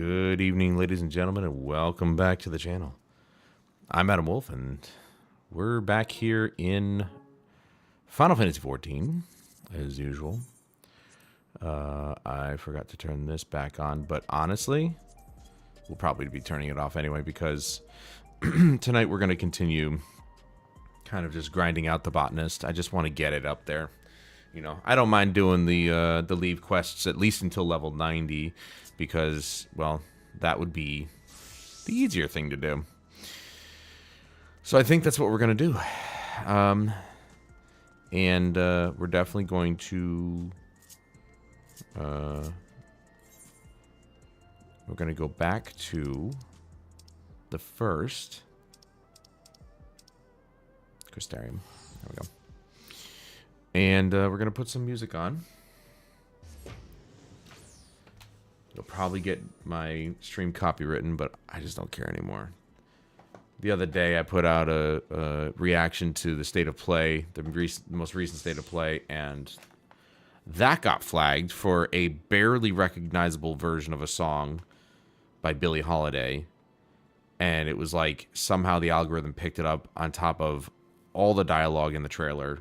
Good evening, ladies and gentlemen, and welcome back to the channel. I'm Adam Wolf, and we're back here in Final Fantasy XIV, as usual. I forgot to turn this back on, but honestly, we'll probably be turning it off anyway, because tonight we're going to continue kind of just grinding out the botanist. I just want to get it up there. You know, I don't mind doing the leave quests at least until level 90, because, well, that would be the easier thing to do. So I think that's what we're going to do. We're definitely going to... we're going to go back to the first Crystarium. There we go. And we're going to put some music on. You'll probably get my stream copywritten, but I just don't care anymore. The other day, I put out a reaction to the State of Play, the most recent State of Play, and that got flagged for a barely recognizable version of a song by Billie Holiday. And it was like somehow the algorithm picked it up on top of all the dialogue in the trailer.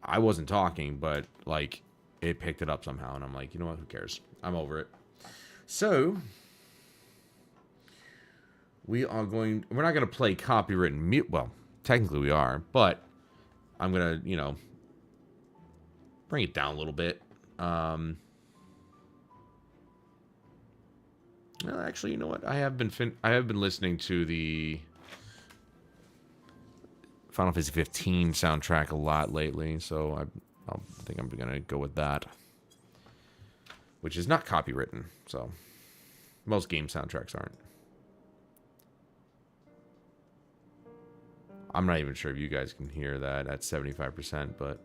I wasn't talking, but like it picked it up somehow, and I'm like, you know what, who cares? I'm over it. So we're not going to play copywritten mute. Well, technically we are, but I'm going to, you know, bring it down a little bit. Well, actually, you know what? I have been listening to the Final Fantasy XV soundtrack a lot lately, so I think I'm going to go with that. Which is not copywritten, so most game soundtracks aren't. I'm not even sure if you guys can hear that at 75%, but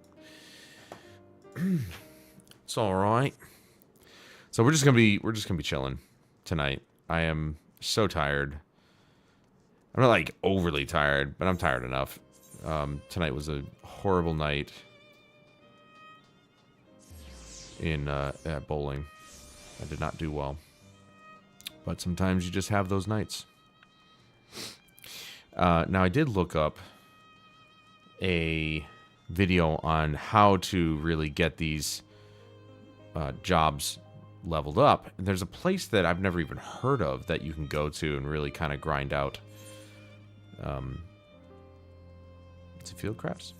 it's all right. So we're just gonna be chilling tonight. I am so tired. I'm not like overly tired, but I'm tired enough. Tonight was a horrible night at bowling. I did not do well, but sometimes you just have those nights. Now I did look up a video on how to really get these jobs leveled up, and there's a place that I've never even heard of that you can go to and really kind of grind out. Is it Field Crafts?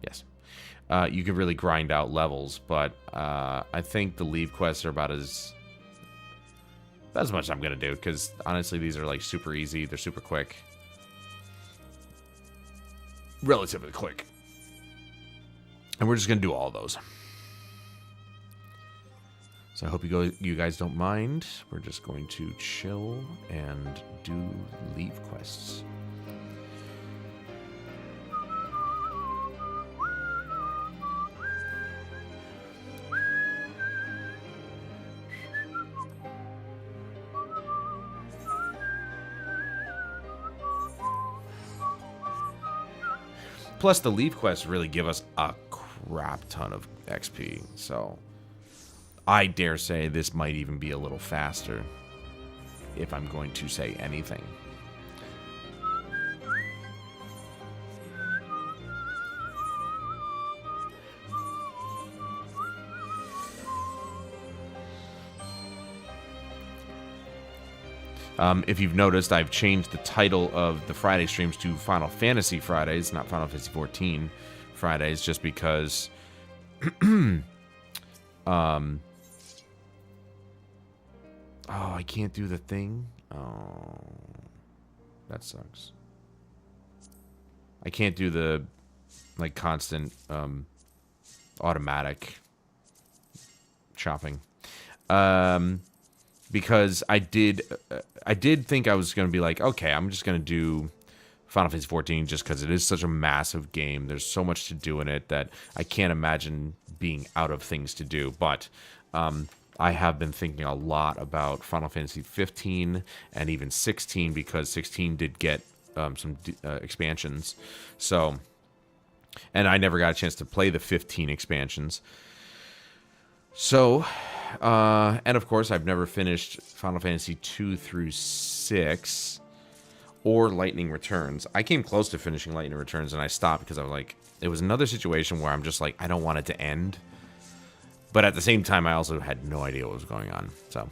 Yes. You can really grind out levels, but I think the leave quests are about as much as I'm going to do, because honestly, these are like super easy. They're super quick. Relatively quick. And we're just going to do all of those. So I hope you guys don't mind. We're just going to chill and do leave quests. Plus, the leave quests really give us a crap ton of XP, so I dare say this might even be a little faster, if I'm going to say anything. If you've noticed, I've changed the title of the Friday streams to Final Fantasy Fridays, not Final Fantasy XIV Fridays, just because oh, I can't do the thing. Oh, that sucks. I can't do the like constant automatic chopping. Because I did think I was going to be like, okay, I'm just going to do Final Fantasy XIV just because it is such a massive game. There's so much to do in it that I can't imagine being out of things to do. But I have been thinking a lot about Final Fantasy XV and even 16, because 16 did get some expansions. So, and I never got a chance to play the 15 expansions. So And of course, I've never finished Final Fantasy 2 through 6 or Lightning Returns. I came close to finishing Lightning Returns, and I stopped because I was like, it was another situation where I'm just like, I don't want it to end. But at the same time, I also had no idea what was going on. So,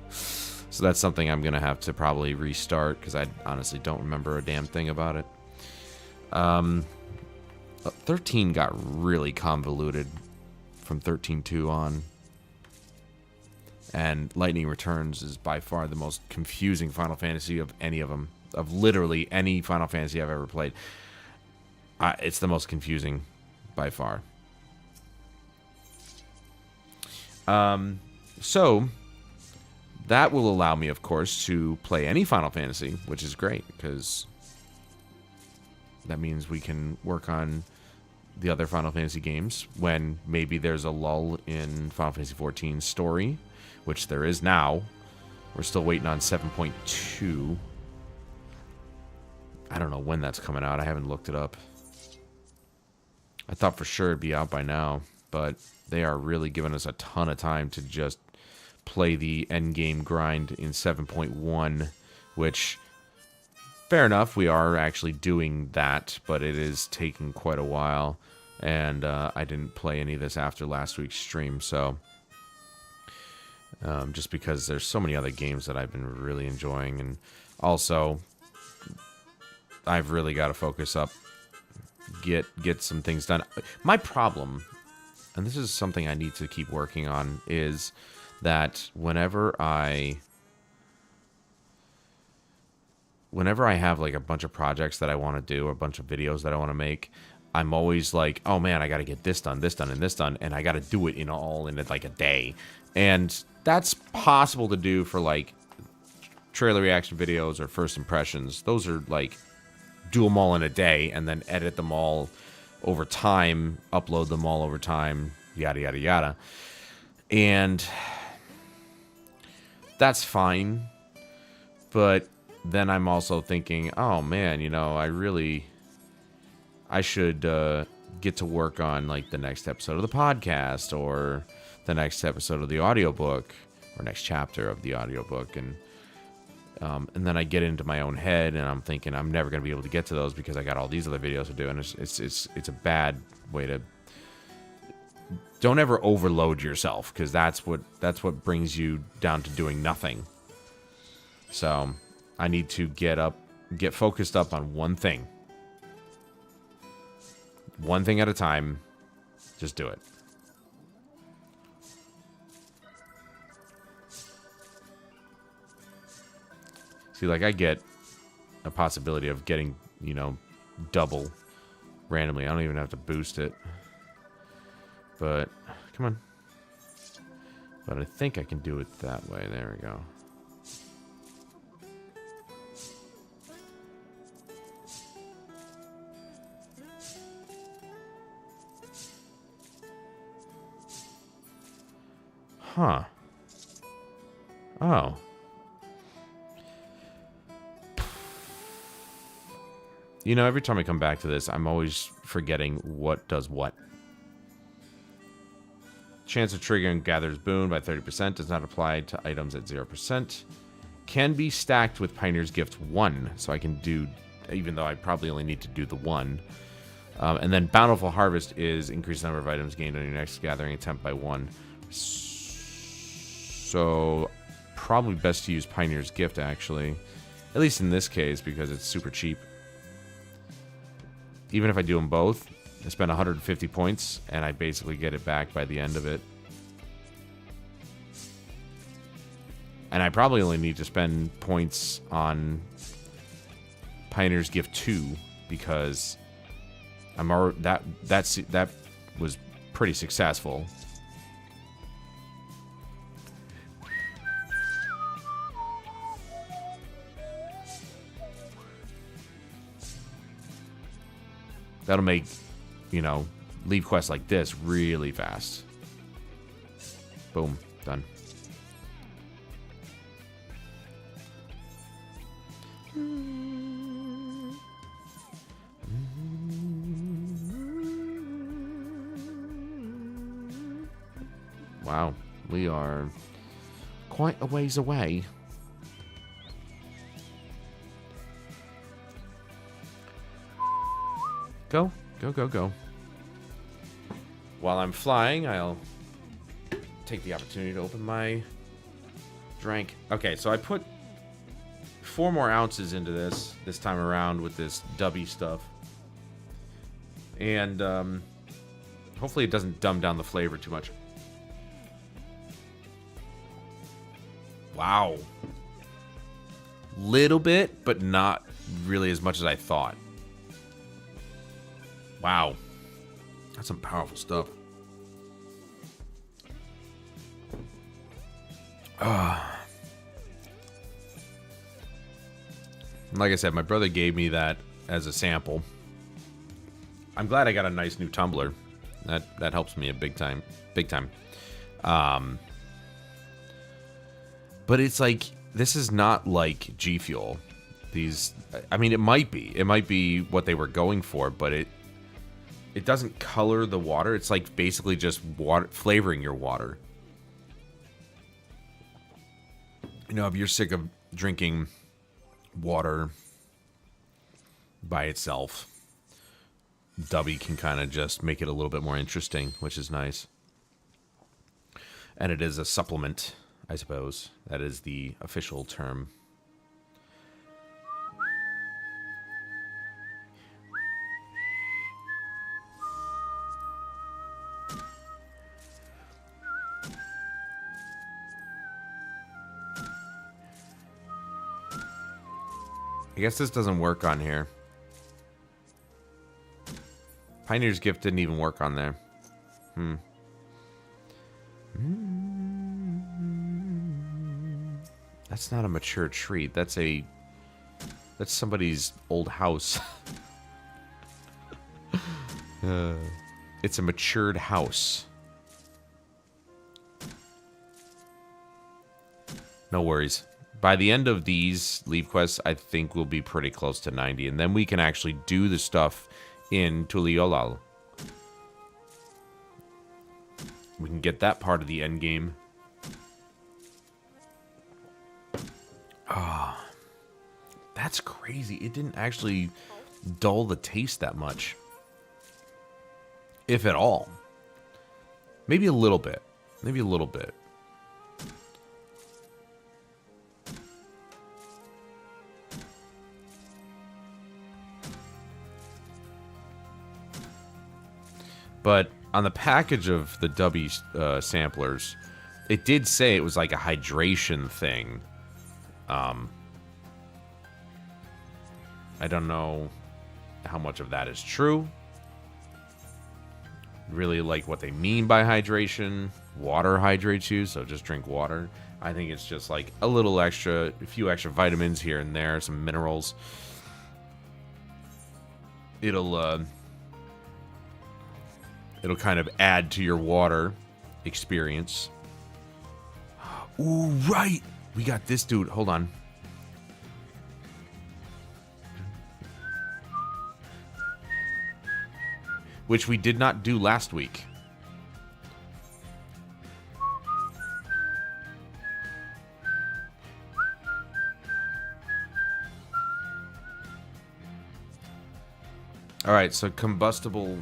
so that's something I'm going to have to probably restart because I honestly don't remember a damn thing about it. 13 got really convoluted from 13.2 on. And Lightning Returns is by far the most confusing Final Fantasy of any of them. Of literally any Final Fantasy I've ever played. It's the most confusing by far. So, that will allow me, of course, to play any Final Fantasy, which is great, because that means we can work on the other Final Fantasy games when maybe there's a lull in Final Fantasy XIV's story, which there is now. We're still waiting on 7.2. I don't know when that's coming out. I haven't looked it up. I thought for sure it'd be out by now, but they are really giving us a ton of time to just play the endgame grind in 7.1, which, fair enough, we are actually doing that, but it is taking quite a while, and I didn't play any of this after last week's stream, so just because there's so many other games that I've been really enjoying, and also I've really got to focus up, get some things done. My problem, and this is something I need to keep working on, is that whenever I have like a bunch of projects that I want to do, or a bunch of videos that I want to make, I'm always like, oh man, I got to get this done, and this done, and I got to do it in like a day. And that's possible to do for like trailer reaction videos or first impressions. Those are like, do them all in a day and then edit them all over time, upload them all over time, yada, yada, yada. And that's fine. But then I'm also thinking, oh man, I should get to work on like the next episode of the podcast, or the next episode of the audiobook, or next chapter of the audiobook. And then I get into my own head, and I'm thinking I'm never going to be able to get to those because I got all these other videos to do, and it's a bad way to. Don't ever overload yourself, because that's what brings you down to doing nothing. So I need to get focused up on one thing at a time. Just do it. See, like, I get a possibility of getting, double randomly. I don't even have to boost it. But, come on. But I think I can do it that way. There we go. Huh. Oh. Every time I come back to this, I'm always forgetting what does what. Chance of triggering gathers boon by 30%. Does not apply to items at 0%. Can be stacked with Pioneer's Gift 1. So I can do, even though I probably only need to do the 1. And then Bountiful Harvest is increased number of items gained on your next gathering attempt by 1. So probably best to use Pioneer's Gift, actually. At least in this case, because it's super cheap. Even if I do them both, I spend 150 points, and I basically get it back by the end of it. And I probably only need to spend points on Pioneer's Gift 2, because I'm already, that was pretty successful. That'll make, leave quests like this really fast. Boom. Done. Wow. We are quite a ways away. Go. Go, go, go. While I'm flying, I'll take the opportunity to open my drink. Okay, so I put 4 more ounces into this time around with this dubby stuff. And hopefully it doesn't dumb down the flavor too much. Wow. Little bit, but not really as much as I thought. Wow. That's some powerful stuff. Like I said, my brother gave me that as a sample. I'm glad I got a nice new tumbler. That helps me a big time. Big time. But it's like, this is not like G Fuel. These, I mean, it might be. It might be what they were going for, but it doesn't color the water. It's like basically just water, flavoring your water. You know, if you're sick of drinking water by itself, Dubby can kind of just make it a little bit more interesting, which is nice. And it is a supplement, I suppose. That is the official term. I guess this doesn't work on here. Pioneer's Gift didn't even work on there. That's not a mature tree. That's somebody's old house. It's a matured house. No worries. By the end of these leave quests, I think we'll be pretty close to 90. And then we can actually do the stuff in Tuliolal. We can get that part of the end game. Ah, that's crazy. It didn't actually dull the taste that much. If at all. Maybe a little bit. Maybe a little bit. But on the package of the Dubby samplers, it did say it was like a hydration thing. I don't know how much of that is true. Really like what they mean by hydration. Water hydrates you, so just drink water. I think it's just like a little extra, a few extra vitamins here and there, some minerals. It'll kind of add to your water experience. Ooh, right! We got this dude. Hold on. Which we did not do last week. Alright, so combustible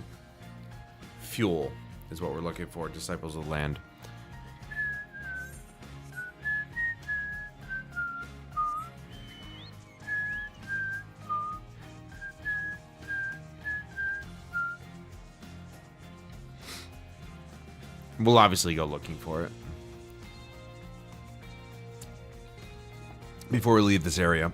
fuel is what we're looking for. Disciples of the Land. We'll obviously go looking for it before we leave this area.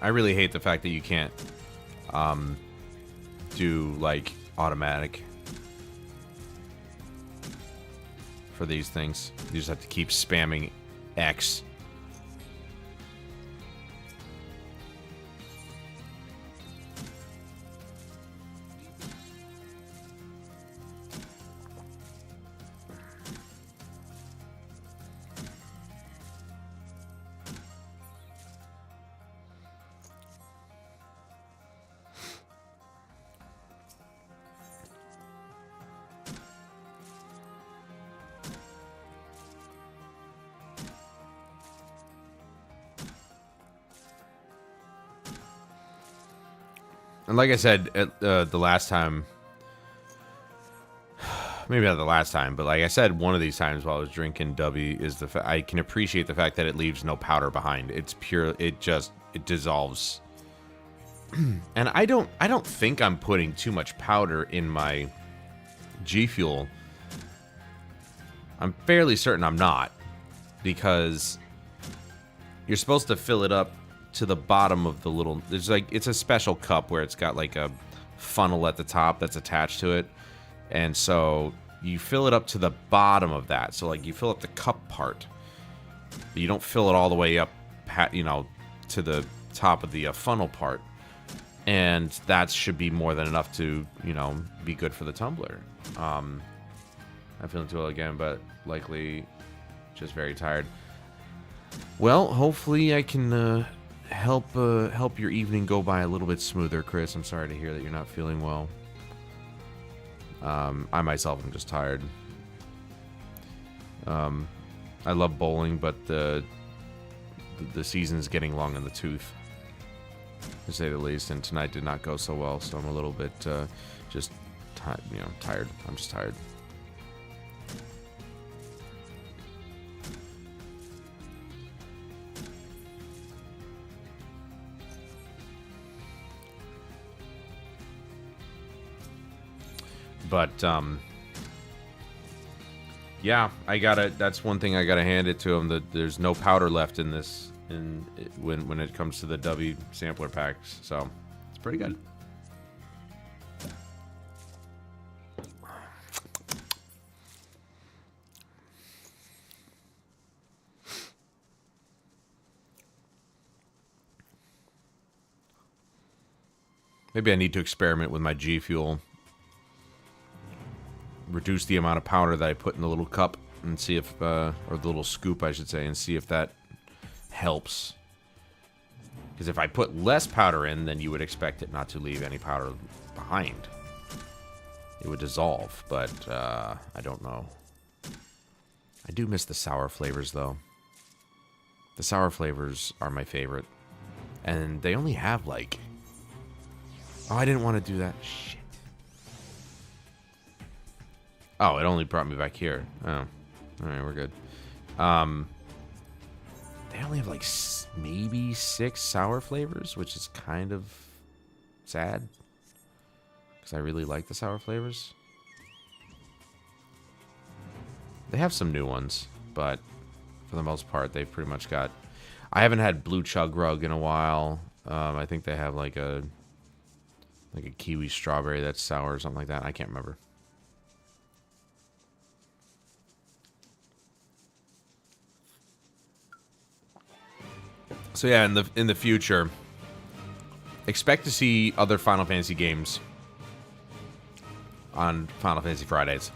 I really hate the fact that you can't do like automatic for these things. You just have to keep spamming X. And like I said, the last time, maybe not the last time, but like I said, one of these times while I was drinking W is I can appreciate the fact that it leaves no powder behind. It's pure. It dissolves. And I don't think I'm putting too much powder in my G Fuel. I'm fairly certain I'm not, because you're supposed to fill it up to the bottom of the little, there's like, it's a special cup where it's got like a funnel at the top that's attached to it. And so you fill it up to the bottom of that. So like you fill up the cup part, but you don't fill it all the way up, you know, to the top of the funnel part. And that should be more than enough to, you know, be good for the tumbler. I'm feeling too ill again, but likely just very tired. Well, hopefully I can help your evening go by a little bit smoother, Chris. I'm sorry to hear that you're not feeling well. I myself am just tired. I love bowling, but the season's getting long in the tooth, to say the least. And tonight did not go so well, so I'm a little bit just tired. I'm just tired. But yeah, that's one thing I gotta hand it to him, that there's no powder left in this when it comes to the W sampler packs, so it's pretty good. Maybe I need to experiment with my G Fuel. Reduce the amount of powder that I put in the little cup and see if, or the little scoop, I should say, and see if that helps. Because if I put less powder in, then you would expect it not to leave any powder behind. It would dissolve, but I don't know. I do miss the sour flavors, though. The sour flavors are my favorite. And they only have, like... Oh, I didn't want to do that. Shit. Oh, it only brought me back here. Oh. Alright, we're good. They only have, like, maybe 6 sour flavors, which is kind of sad. Because I really like the sour flavors. They have some new ones, but for the most part, they've pretty much got... I haven't had Blue Chug Rug in a while. I think they have, like a kiwi strawberry that's sour or something like that. I can't remember. So yeah, in the future, expect to see other Final Fantasy games on Final Fantasy Fridays.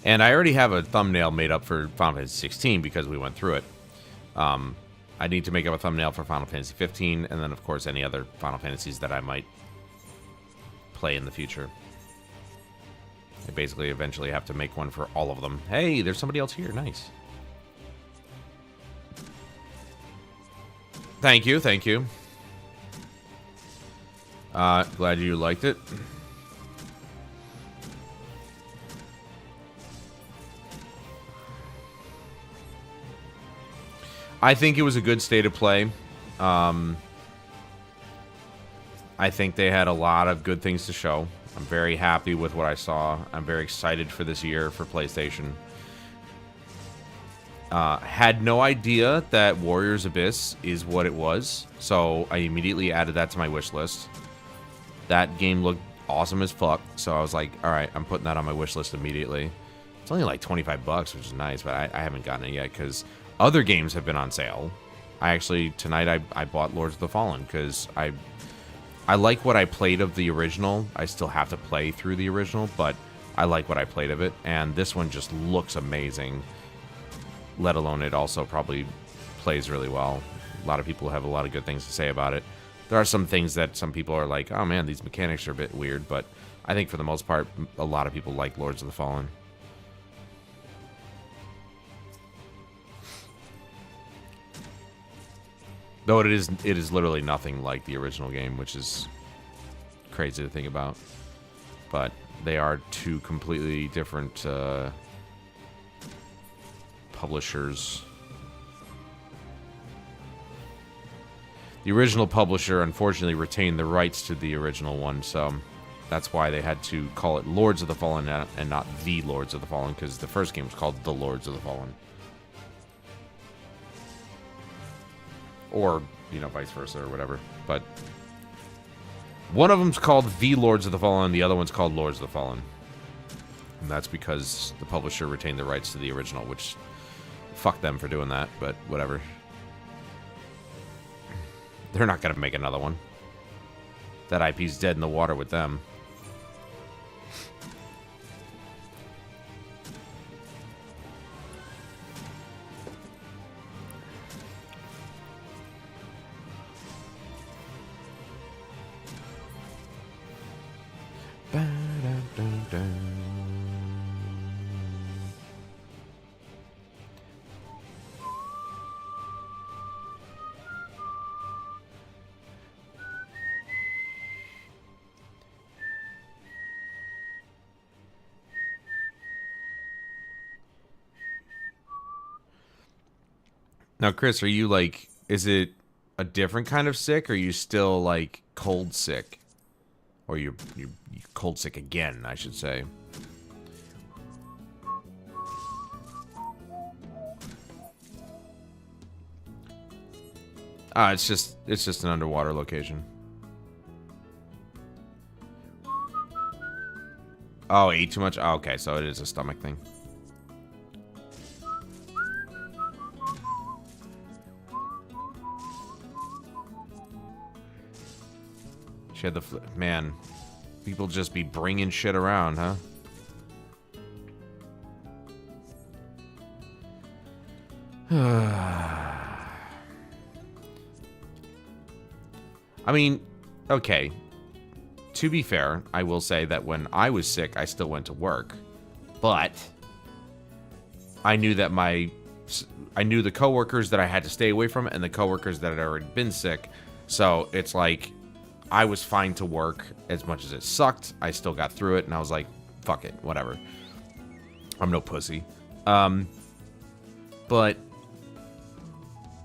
And I already have a thumbnail made up for Final Fantasy 16 because we went through it. I need to make up a thumbnail for Final Fantasy 15, and then, of course, any other Final Fantasies that I might play in the future. I basically eventually have to make one for all of them. Hey, there's somebody else here. Nice. Thank you, thank you. Glad you liked it. I think it was a good state of play. I think they had a lot of good things to show. I'm very happy with what I saw. I'm very excited for this year for PlayStation. Had no idea that Warriors Abyss is what it was, so I immediately added that to my wish list. That game looked awesome as fuck, so I was like, alright, I'm putting that on my wish list immediately. It's only like $25, which is nice, but I haven't gotten it yet, because other games have been on sale. Tonight I bought Lords of the Fallen, because I like what I played of the original. I still have to play through the original, but I like what I played of it. And this one just looks amazing. Let alone it also probably plays really well. A lot of people have a lot of good things to say about it. There are some things that some people are like, oh man, these mechanics are a bit weird. But I think for the most part, a lot of people like Lords of the Fallen. Though it is literally nothing like the original game, which is crazy to think about. But they are two completely different publishers. The original publisher, unfortunately, retained the rights to the original one, so that's why they had to call it Lords of the Fallen and not The Lords of the Fallen, because the first game was called The Lords of the Fallen. Or, you know, vice versa or whatever. But one of them's called The Lords of the Fallen, the other one's called Lords of the Fallen. And that's because the publisher retained the rights to the original, which, fuck them for doing that, but whatever. They're not gonna make another one. That IP's dead in the water with them. Now, Chris, are you like, is it a different kind of sick, or are you still like cold sick? Or you're cold sick again, I should say. It's just an underwater location. Oh, ate too much? Oh, okay, so it is a stomach thing. She had the man. People just be bringing shit around, huh? I mean, okay. To be fair, I will say that when I was sick, I still went to work. But I knew that I knew the coworkers that I had to stay away from and the coworkers that had already been sick. So it's like I was fine to work as much as it sucked. I still got through it, and I was like, fuck it, whatever. I'm no pussy. But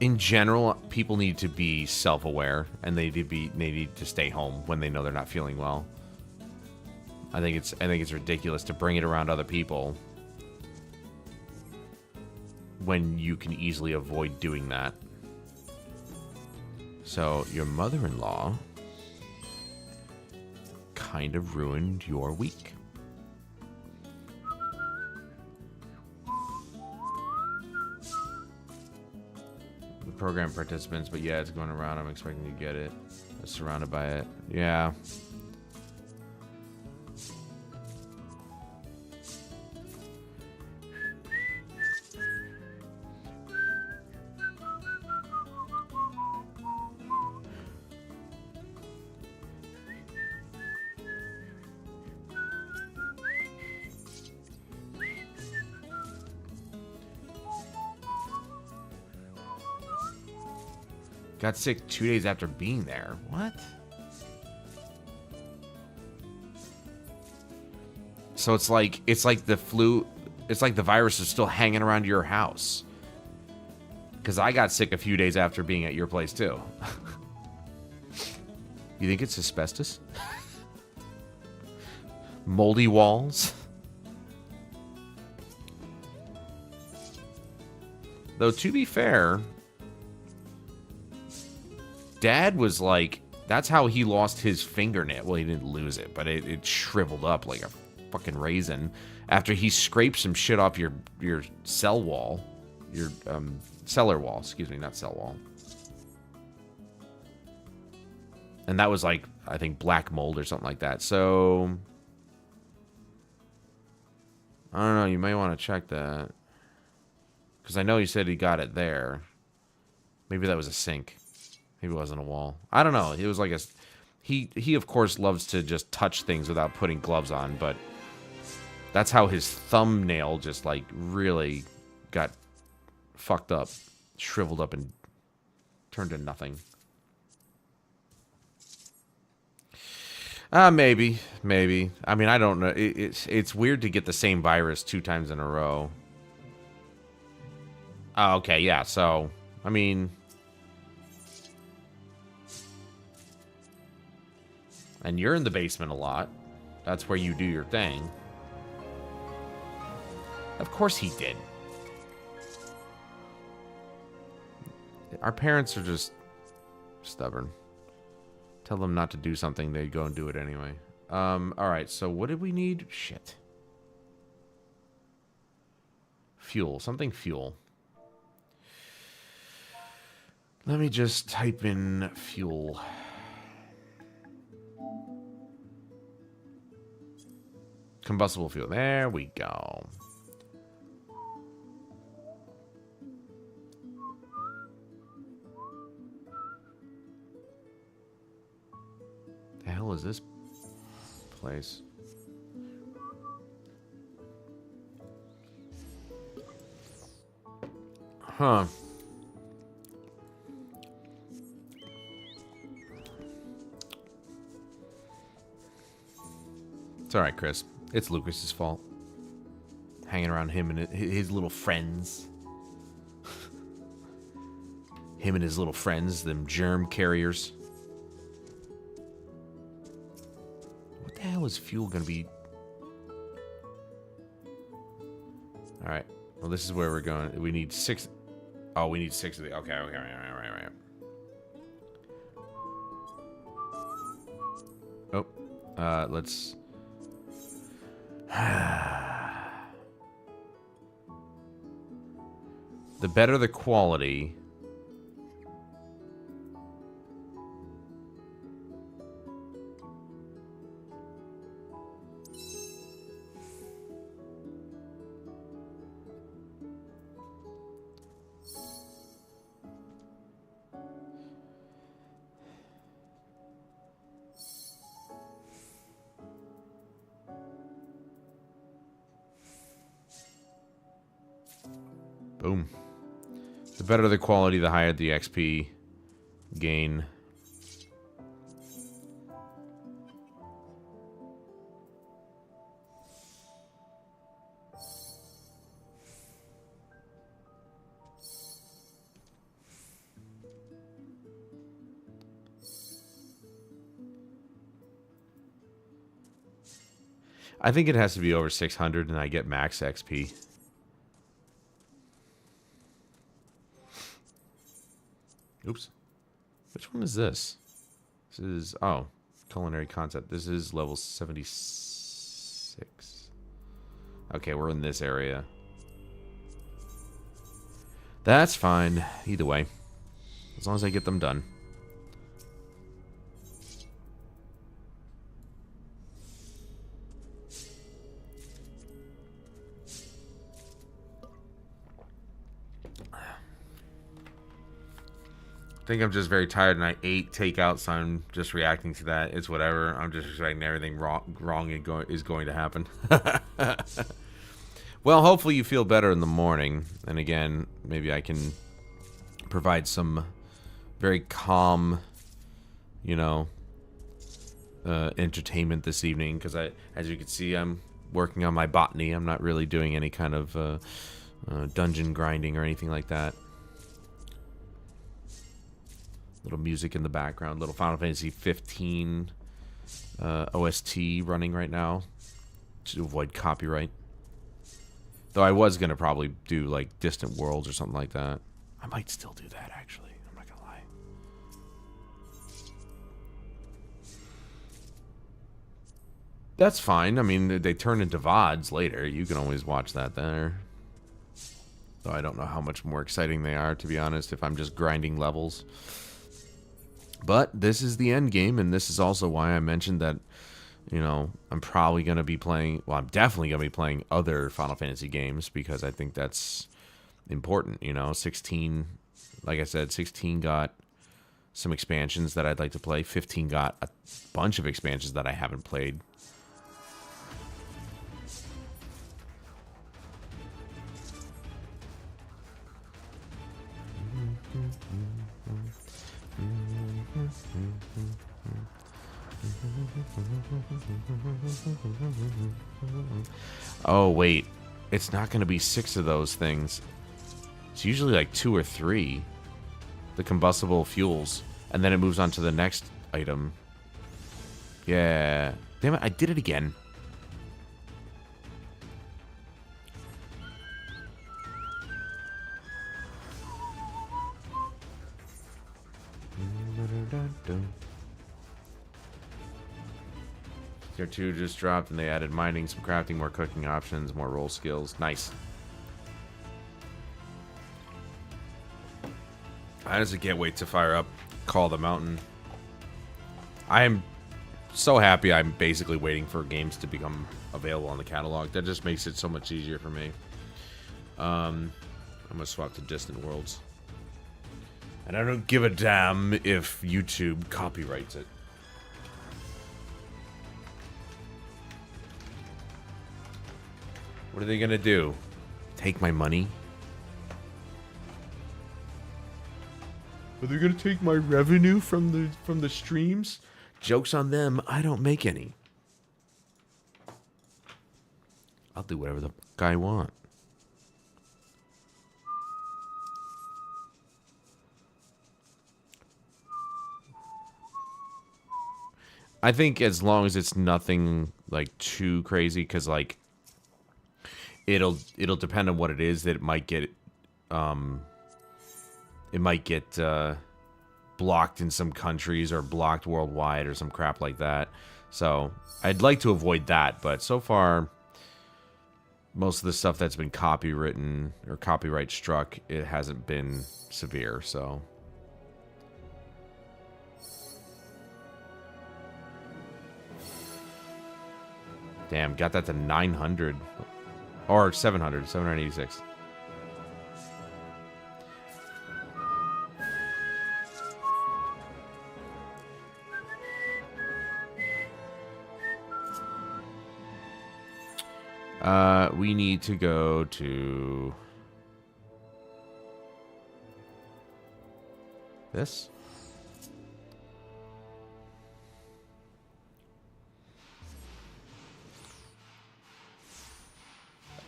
in general, people need to be self-aware, and they need to stay home when they know they're not feeling well. I think it's ridiculous to bring it around other people when you can easily avoid doing that. So your mother-in-law kind of ruined your week. The program participants, but yeah, it's going around. I'm expecting to get it. I'm surrounded by it. Yeah. Got sick 2 days after being there. What? So it's like the flu. It's like the virus is still hanging around your house. Because I got sick a few days after being at your place too. You think it's asbestos? Moldy walls? Though to be fair, Dad was like, that's how he lost his fingernail. Well, he didn't lose it, but it shriveled up like a fucking raisin after he scraped some shit off your cell wall. Your cellar wall, excuse me, not cell wall. And that was like, I think, black mold or something like that. So, I don't know, you may want to check that. Because I know he said he got it there. Maybe that was a sink. Maybe it wasn't a wall. I don't know. It was like a... He of course, loves to just touch things without putting gloves on, but that's how his thumbnail just, like, really got fucked up. Shriveled up and turned to nothing. Maybe. I mean, I don't know. It's weird to get the same virus 2 times in a row. Oh, okay, yeah, so, I mean... And you're in the basement a lot. That's where you do your thing. Of course he did. Our parents are just stubborn. Tell them not to do something, they go and do it anyway. Alright, so what did we need? Shit. Fuel. Something fuel. Let me just type in fuel. Combustible fuel. There we go. The hell is this place? Huh. It's alright, Chris. It's Lucas's fault. Hanging around him and his little friends. Him and his little friends, them germ carriers. What the hell is fuel gonna be? Alright. Well, this is where we're going. We need 6. Oh, we need 6 of the. Okay, right. Oh, let's. The better the quality. Boom. The better the quality, the higher the XP gain. I think it has to be over 600 and I get max XP. Oops. Which one is this? This is... Oh. Culinary concept. This is level 76. Okay, we're in this area. That's fine. Either way. As long as I get them done. I think I'm just very tired and I ate takeout, so I'm just reacting to that. It's whatever. I'm just expecting everything wrong is going to happen. Well, hopefully you feel better in the morning. And again, maybe I can provide some very calm, you know, entertainment this evening. Because as you can see, I'm working on my botany. I'm not really doing any kind of dungeon grinding or anything like that. Little music in the background, little Final Fantasy XV OST running right now to avoid copyright. Though I was going to probably do like Distant Worlds or something like that. I might still do that actually, I'm not going to lie. That's fine, I mean they turn into VODs later, you can always watch that there. Though I don't know how much more exciting they are, to be honest, if I'm just grinding levels. But this is the end game, and this is also why I mentioned that, you know, I'm probably going to be playing, well, I'm definitely going to be playing other Final Fantasy games, because I think that's important, you know. 16, like I said, 16 got some expansions that I'd like to play. 15 got a bunch of expansions that I haven't played. Oh, wait. It's not going to be 6 of those things. It's usually like 2 or 3. The combustible fuels. And then it moves on to the next item. Yeah. Damn it, I did it again. Tier 2 just dropped and they added mining, some crafting, more cooking options, more roll skills. Nice. I honestly can't wait to fire up Call of the Mountain. I am so happy I'm basically waiting for games to become available on the catalog. That just makes it so much easier for me. I'm going to swap to Distant Worlds. And I don't give a damn if YouTube copyrights it. What are they going to do? Take my money? Are they going to take my revenue from the streams? Joke's on them. I don't make any. I'll do whatever the fuck I want. I think as long as it's nothing like too crazy, because like it'll depend on what it is that it might get blocked in some countries or blocked worldwide or some crap like that. So I'd like to avoid that, but so far most of the stuff that's been copywritten or copyright struck, it hasn't been severe, so. Damn, got that to 900. Or 700, 786. We need to go to this.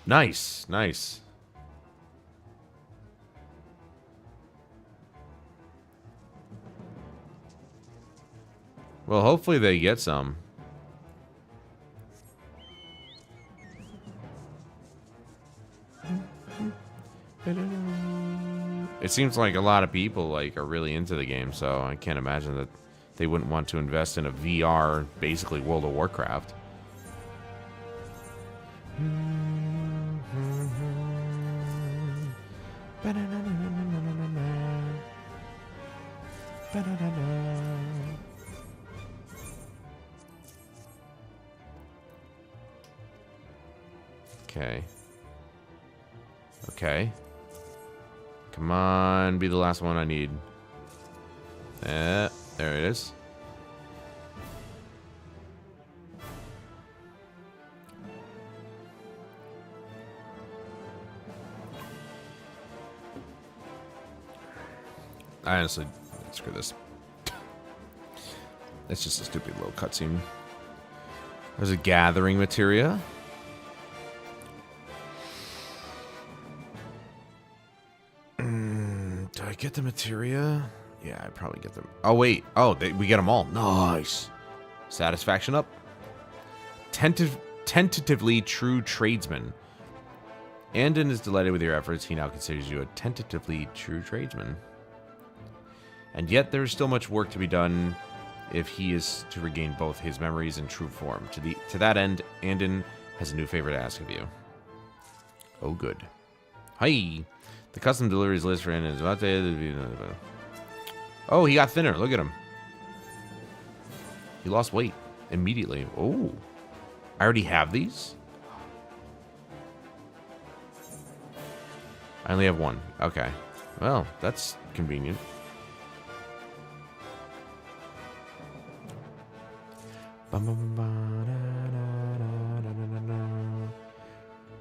Nice, nice. Well, hopefully they get some. It seems like a lot of people like are really into the game, so I can't imagine that they wouldn't want to invest in a VR, basically World of Warcraft. Okay. Okay. Come on, be the last one I need. There it is. I honestly, screw this. It's just a stupid little cutscene. There's a gathering materia. Do I get the materia? Yeah, I probably get them. Oh, wait. Oh, we get them all. Nice. Satisfaction up. Tentatively true tradesman. Andon is delighted with your efforts. He now considers you a tentatively true tradesman. And yet there is still much work to be done if he is to regain both his memories and true form. To that end, Andon has a new favor to ask of you. Oh, good. Hi. The custom deliveries list for Andon is about to... Oh, he got thinner. Look at him. He lost weight immediately. Oh. I already have these? I only have one. Okay. Well, that's convenient.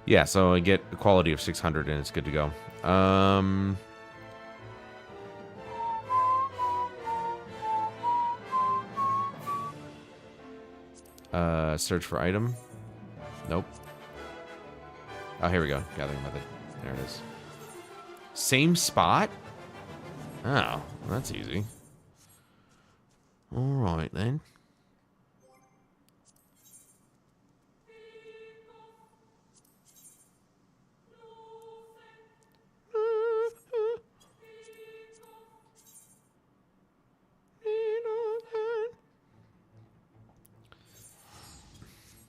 Yeah, so I get a quality of 600 and it's good to go. Search for item. Nope. Oh, here we go. Gathering method. There it is. Same spot? Oh, well, that's easy. Alright, then.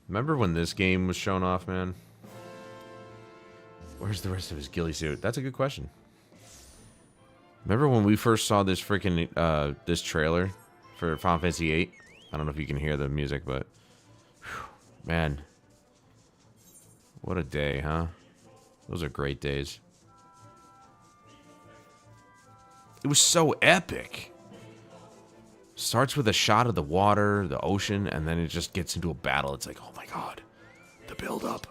Remember when this game was shown off, man? Where's the rest of his ghillie suit? That's a good question. Remember when we first saw this freaking this trailer for Final Fantasy VIII? I don't know if you can hear the music, but whew, man, what a day, huh? Those are great days. It was so epic. Starts with a shot of the water, the ocean, and then it just gets into a battle. It's like, oh my god, the build-up.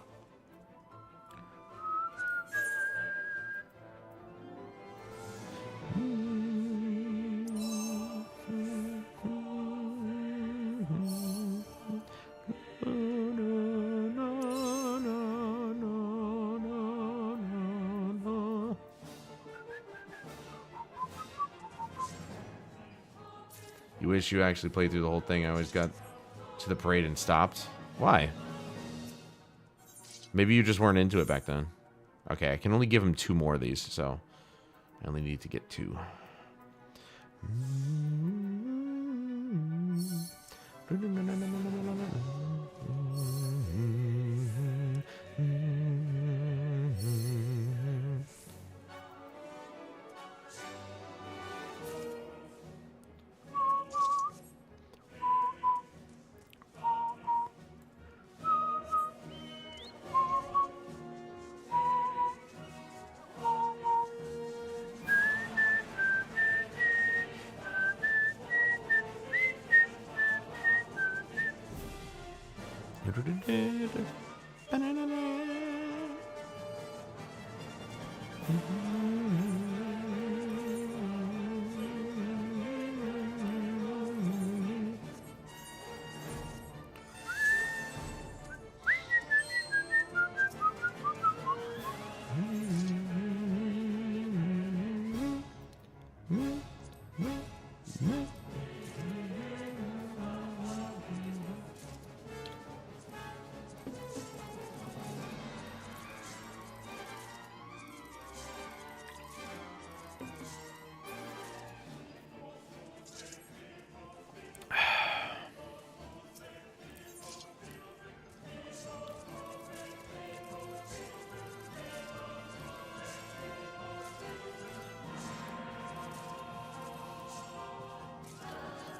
You wish you actually played through the whole thing. I always got to the parade and stopped. Why? Maybe you just weren't into it back then. Okay, I can only give him 2 more of these, so I only need to get 2.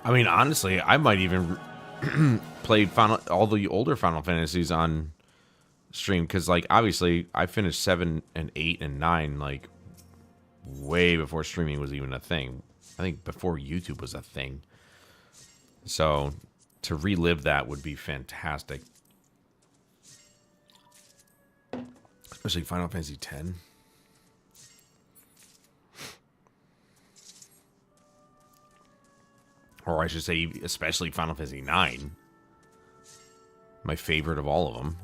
I mean, honestly, I might even play all the older Final Fantasies on stream because, like, obviously, I finished 7 and 8 and 9 like way before streaming was even a thing. I think before YouTube was a thing. So to relive that would be fantastic, especially Final Fantasy X. Or I should say, especially Final Fantasy IX. My favorite of all of them.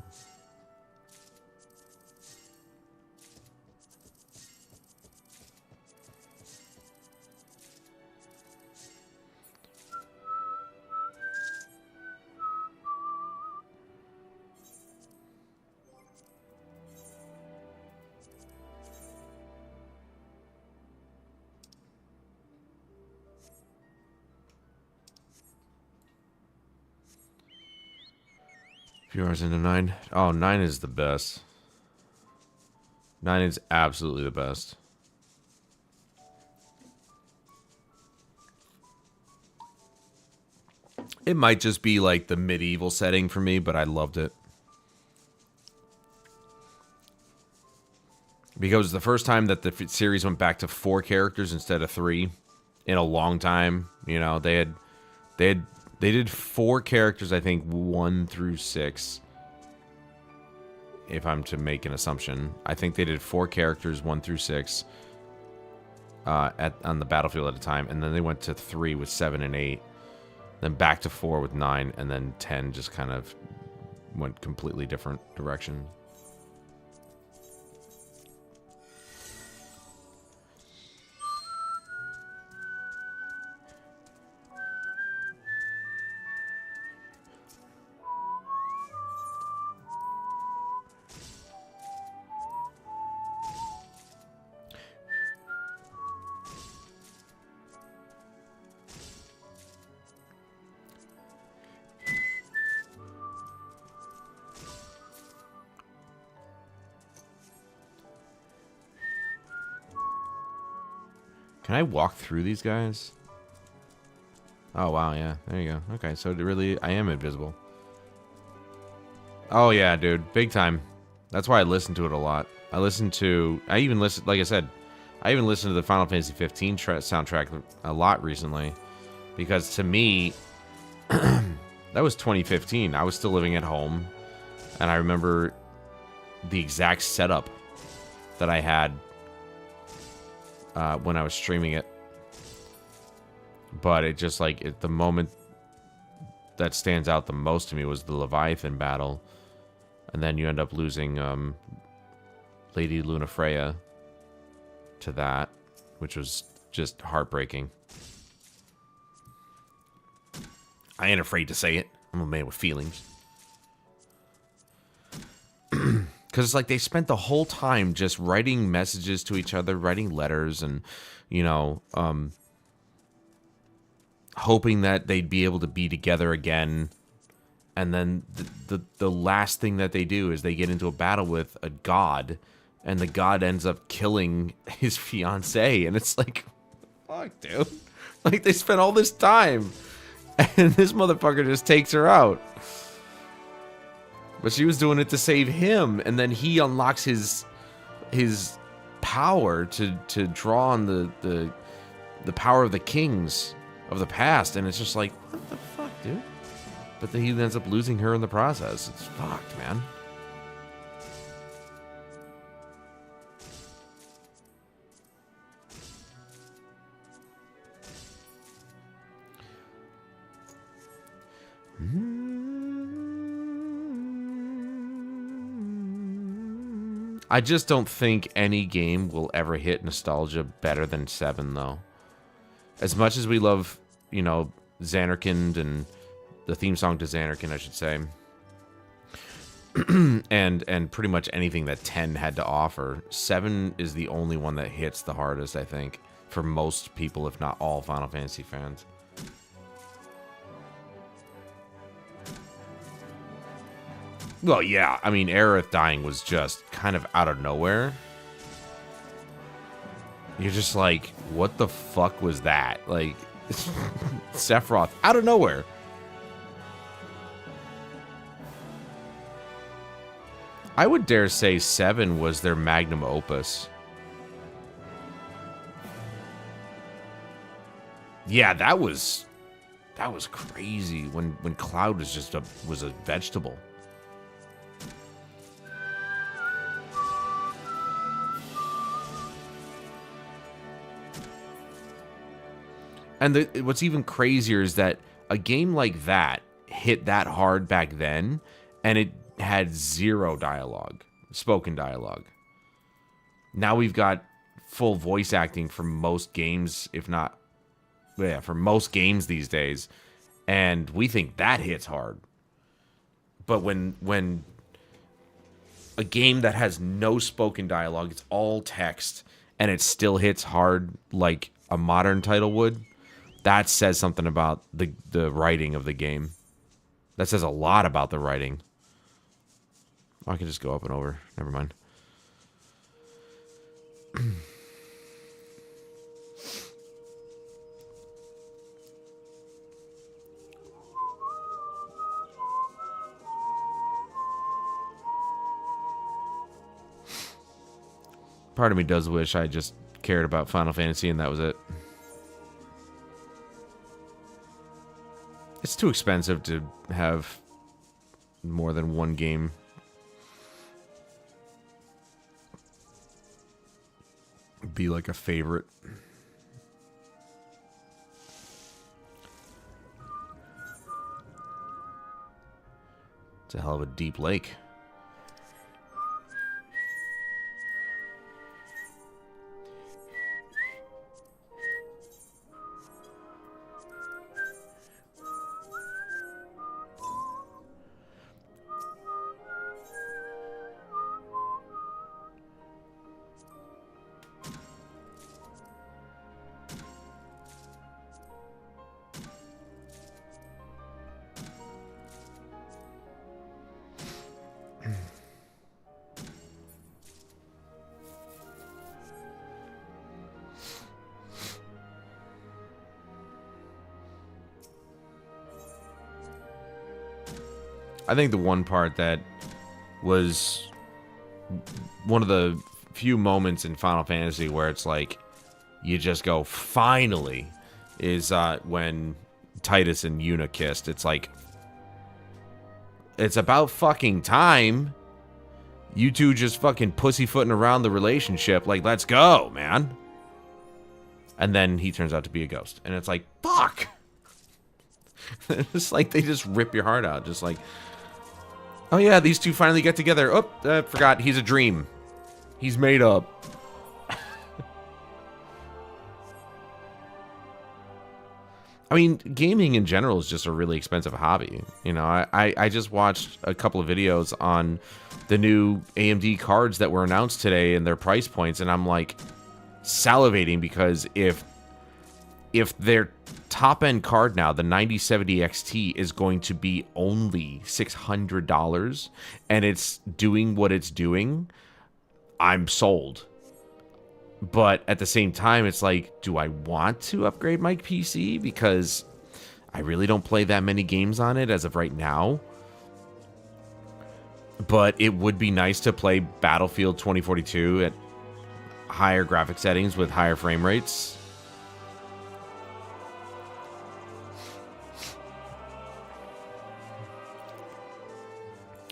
A few hours into 9. Oh, 9 is the best. 9 is absolutely the best. It might just be like the medieval setting for me, but I loved it. Because it was the first time that the series went back to 4 characters instead of 3 in a long time. You know, they did 4 characters, I think, 1 through 6. If I'm to make an assumption, I think they did 4 characters, 1 through 6, on the battlefield at a time, and then they went to 3 with 7 and 8. then back to 4 with 9, and then 10 just kind of went completely different direction. Can I walk through these guys? Oh, wow, yeah. There you go. Okay, so I am invisible. Oh, yeah, dude. Big time. That's why I listen to it a lot. I even listen, like I said, I even listened to the Final Fantasy XV soundtrack a lot recently. Because to me, that was 2015. I was still living at home. And I remember the exact setup that I had when I was streaming it. But it just like, the moment that stands out the most to me was the Leviathan battle. And then you end up losing Lady Lunafreya to that, which was just heartbreaking. I ain't afraid to say it. I'm a man with feelings. Because it's like they spent the whole time just writing messages to each other, writing letters, and, you know, hoping that they'd be able to be together again. And then the last thing that they do is they get into a battle with a god, and the god ends up killing his fiancée. And it's like, fuck, dude. Like, they spent all this time, and this motherfucker just takes her out. But she was doing it to save him, and then he unlocks his power to draw on the power of the kings of the past, and it's just like, what the fuck, dude? But then he ends up losing her in the process. It's fucked, man. I just don't think any game will ever hit nostalgia better than 7, though. As much as we love, you know, Xanarkand and the theme song to Xanarkand, I should say, and pretty much anything that 10 had to offer, 7 is the only one that hits the hardest, I think, for most people, if not all Final Fantasy fans. Well, yeah, I mean, Aerith dying was just kind of out of nowhere. You're just like, what the fuck was that? Like, Sephiroth, out of nowhere. I would dare say 7 was their magnum opus. Yeah, that was crazy when Cloud was just was a vegetable. And what's even crazier is that a game like that hit that hard back then, and it had zero dialogue, spoken dialogue. Now we've got full voice acting for most games, if not, yeah, for most games these days, and we think that hits hard. But when a game that has no spoken dialogue, it's all text, and it still hits hard like a modern title would, that says something about the writing of the game. That says a lot about the writing. Oh, I can just go up and over. Never mind. Part of me does wish I just cared about Final Fantasy and that was it. It's too expensive to have more than one game. Be like a favorite. It's a hell of a deep lake. I think the one part that was one of the few moments in Final Fantasy where it's like, you just go, finally, is when Titus and Yuna kissed. It's like, it's about fucking time. You two just fucking pussyfooting around the relationship. Like, let's go, man. And then he turns out to be a ghost. And it's like, fuck. It's like they just rip your heart out. Just like, oh yeah, these two finally get together. Oh, I forgot. He's a dream. He's made up. I mean, gaming in general is just a really expensive hobby. You know, I just watched a couple of videos on the new AMD cards that were announced today and their price points, and I'm like salivating because if their top-end card now, the 9070 XT, is going to be only $600 and it's doing what it's doing, I'm sold. But at the same time, it's like, do I want to upgrade my PC? Because I really don't play that many games on it as of right now. But it would be nice to play Battlefield 2042 at higher graphic settings with higher frame rates.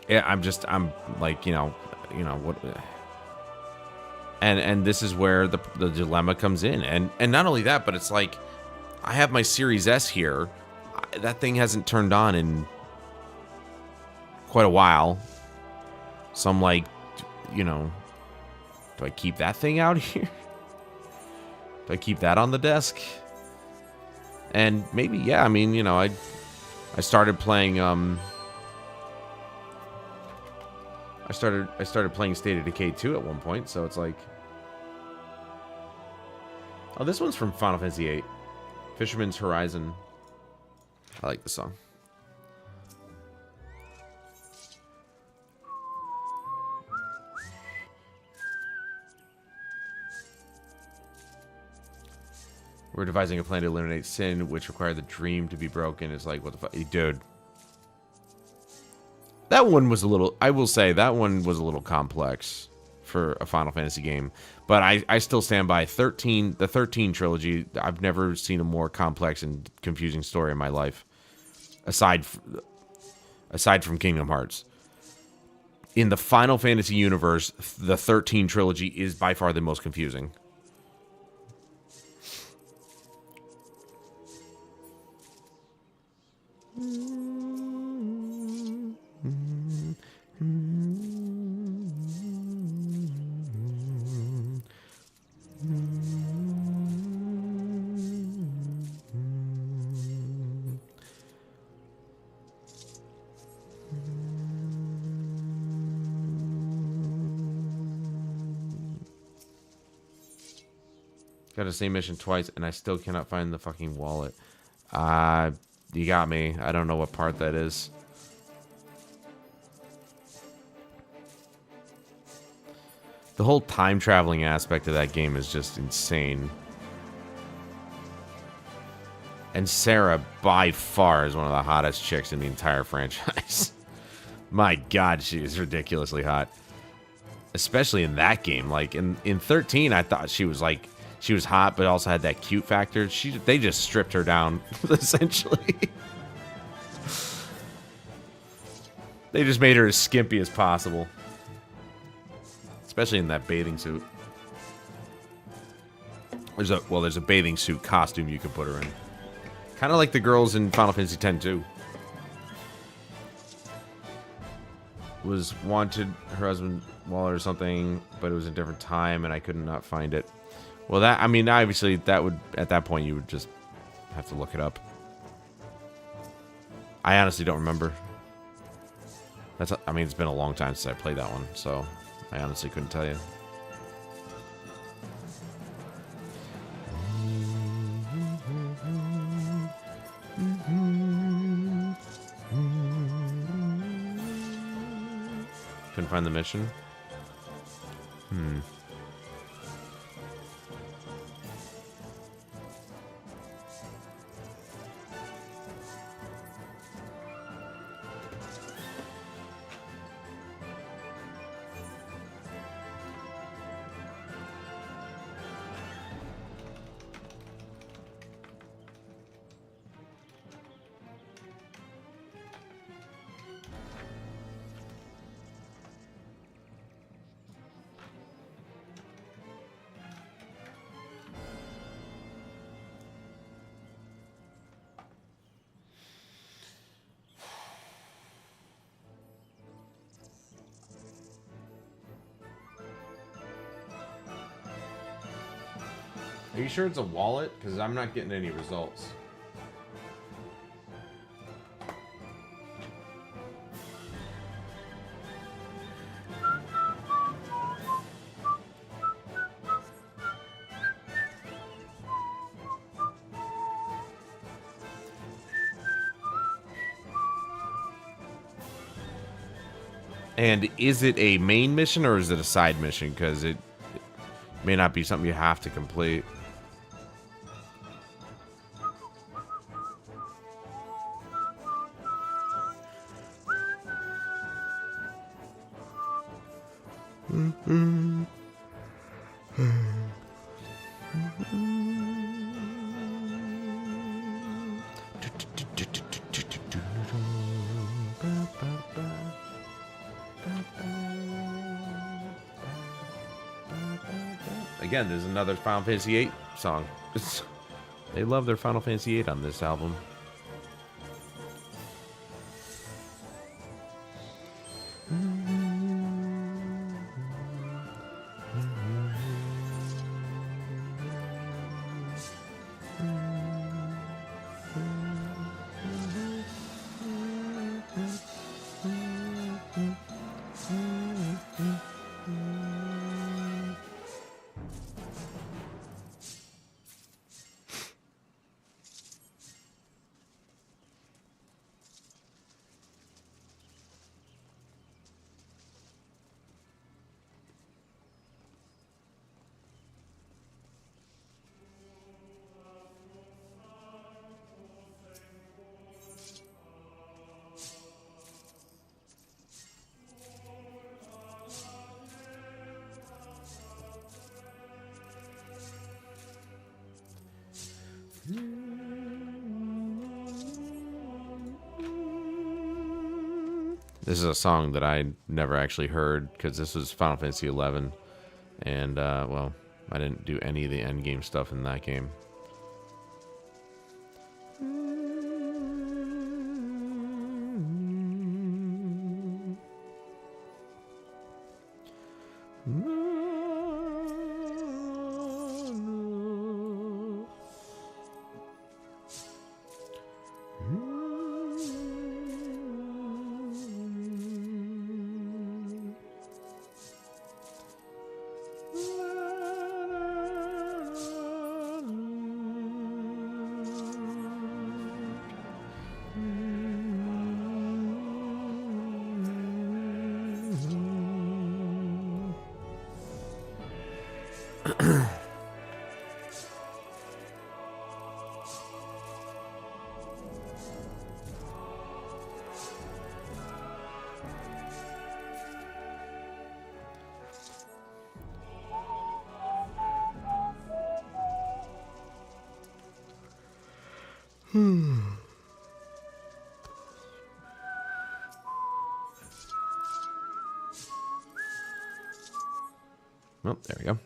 Yeah, I'm like, you know what. And this is where the dilemma comes in. And not only that, but it's like, I have my Series S here. That thing hasn't turned on in quite a while. So I'm like, you know, do I keep that thing out here? Do I keep that on the desk? And maybe, yeah, I mean, you know, I started playing, I started playing State of Decay 2 at one point, so it's like, oh, this one's from Final Fantasy VIII, Fisherman's Horizon. I like the song. We're devising a plan to eliminate sin, which required the dream to be broken. It's like, what the fuck, dude. That one was a little, I will say, that one was a little complex for a Final Fantasy game. But I still stand by the 13 trilogy. I've never seen a more complex and confusing story in my life. Aside from Kingdom Hearts. In the Final Fantasy universe, the 13 trilogy is by far the most confusing. Got the same mission twice, and I still cannot find the fucking wallet. You got me. I don't know what part that is. The whole time traveling aspect of that game is just insane. And Sarah, by far, is one of the hottest chicks in the entire franchise. My God, she is ridiculously hot. Especially in that game. Like, in 13, I thought she was like, she was hot, but also had that cute factor. They just stripped her down, essentially. They just made her as skimpy as possible. Especially in that bathing suit. There's a bathing suit costume you can put her in. Kind of like the girls in Final Fantasy X too. was wanted her husband's wallet or something, but it was a different time and I could not find it. Well, that, I mean, obviously that would, at that point you would just have to look it up. I honestly don't remember. That's, I mean, it's been a long time since I played that one, so I honestly couldn't tell you. Couldn't find the mission. Are you sure it's a wallet? Because I'm not getting any results. And is it a main mission or is it a side mission? Because it may not be something you have to complete. Again, there's another Final Fantasy VIII song. They love their Final Fantasy VIII on this album. This is a song that I never actually heard because this was Final Fantasy XI, and well, I didn't do any of the end game stuff in that game. Oh, there we go.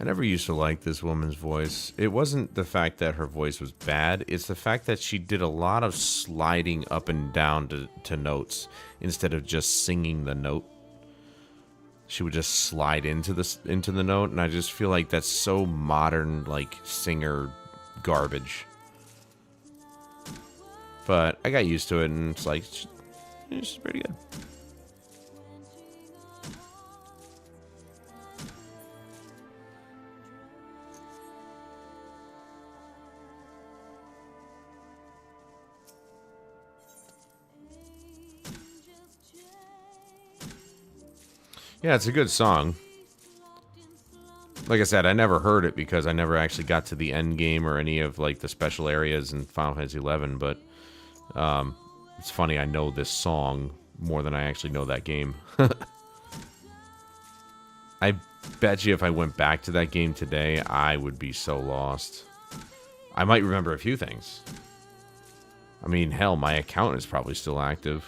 never used to like this woman's voice. It wasn't the fact that her voice was bad. It's the fact that she did a lot of sliding up and down to notes instead of just singing the note. She would just slide into the note, and I just feel like that's so modern, like, singer garbage. But I got used to it, and it's like, it's pretty good. Yeah, it's a good song. Like I said, I never heard it because I never actually got to the end game or any of like the special areas in Final Fantasy XI, but it's funny, I know this song more than I actually know that game. I bet you if I went back to that game today, I would be so lost. I might remember a few things. I mean, hell, my account is probably still active.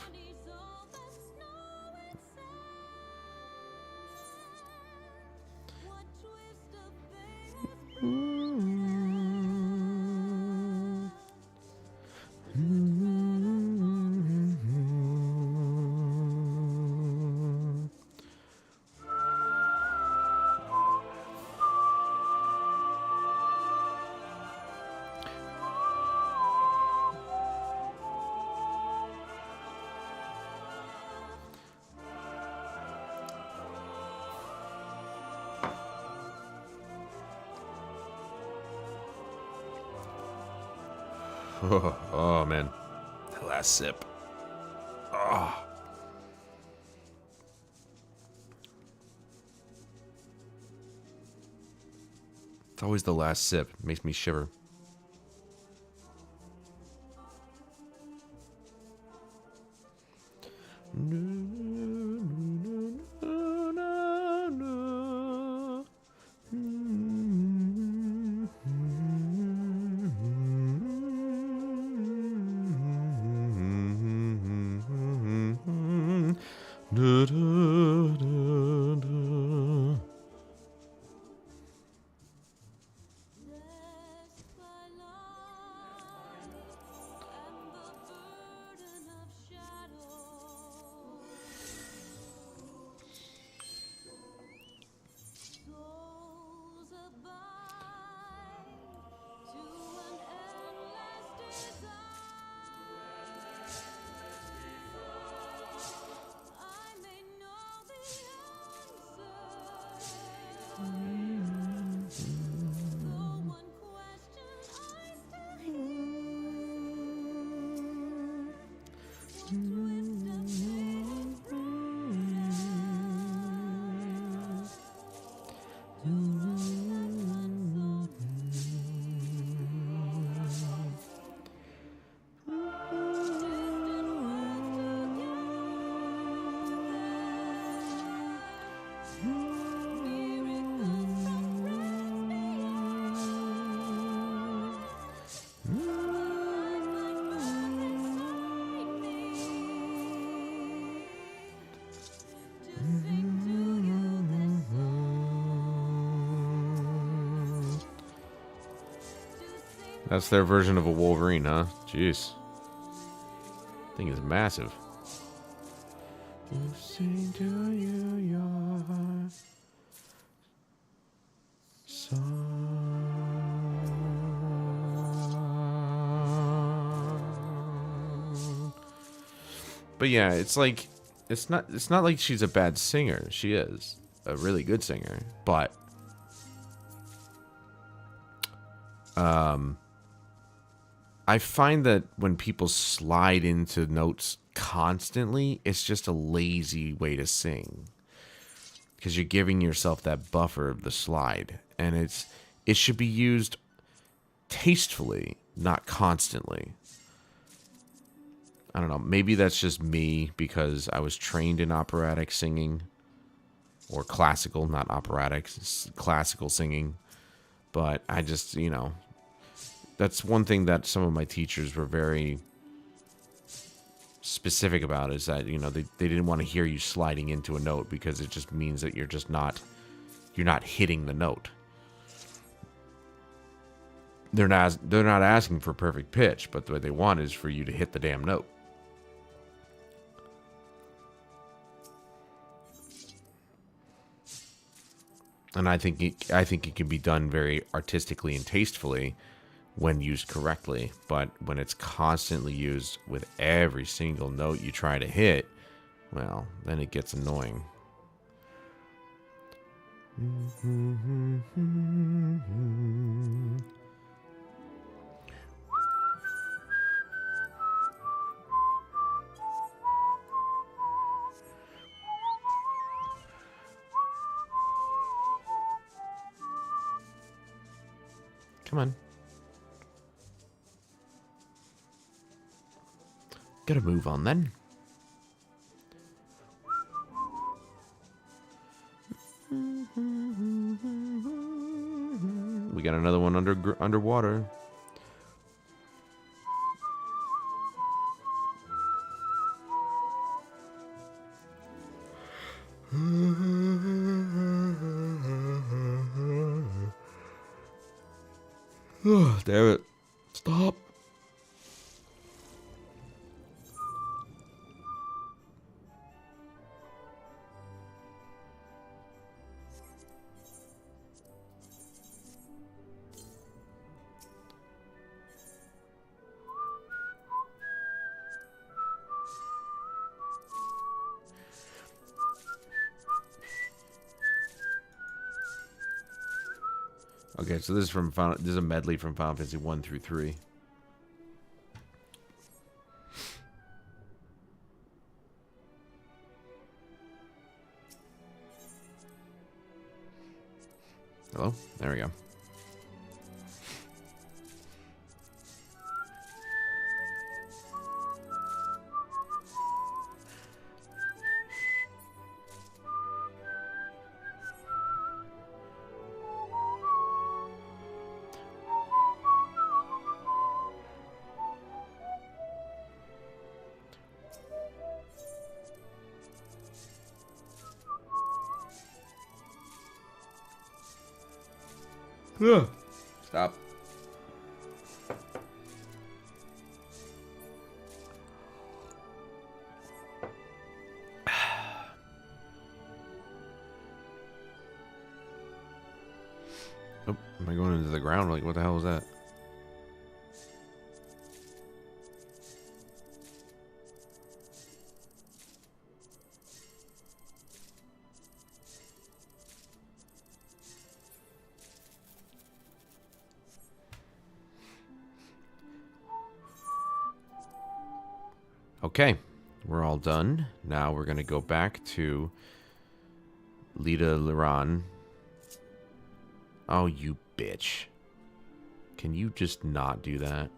Oh, man. The last sip. Oh. It's always the last sip. It makes me shiver. That's their version of a Wolverine, huh? Jeez. Thing is massive. Sing to you your song. But yeah, it's like it's not like she's a bad singer. She is a really good singer, but I find that when people slide into notes constantly, it's just a lazy way to sing. Because you're giving yourself that buffer of the slide. And it should be used tastefully, not constantly. I don't know. Maybe that's just me because I was trained in operatic singing. Or classical, not operatic. Classical singing. But I just, you know... That's one thing that some of my teachers were very specific about, is that, you know, they didn't want to hear you sliding into a note because it just means that you're not hitting the note. they're not asking for perfect pitch, but what they want is for you to hit the damn note. And I think it can be done very artistically and tastefully when used correctly, but when it's constantly used with every single note you try to hit, well, then it gets annoying. Come on. Gotta move on then. We got another one underwater. Damn it. Stop. Okay, so this is a medley from Final Fantasy 1 through 3. Hello? There we go. Stop. Oh, am I going into the ground? Like, what the hell was that? Okay, we're all done. Now we're going to go back to Lita Liran. Oh, you bitch. Can you just not do that?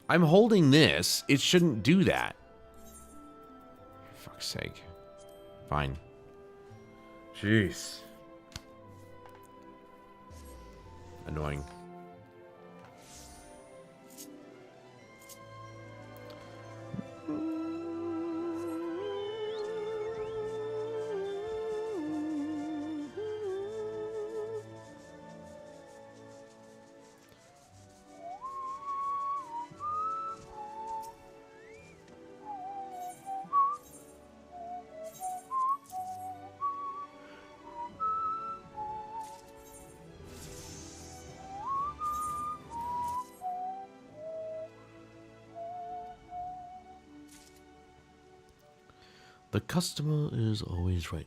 I'm holding this. It shouldn't do that. For fuck's sake. Fine. Jeez. Annoying. The customer is always right.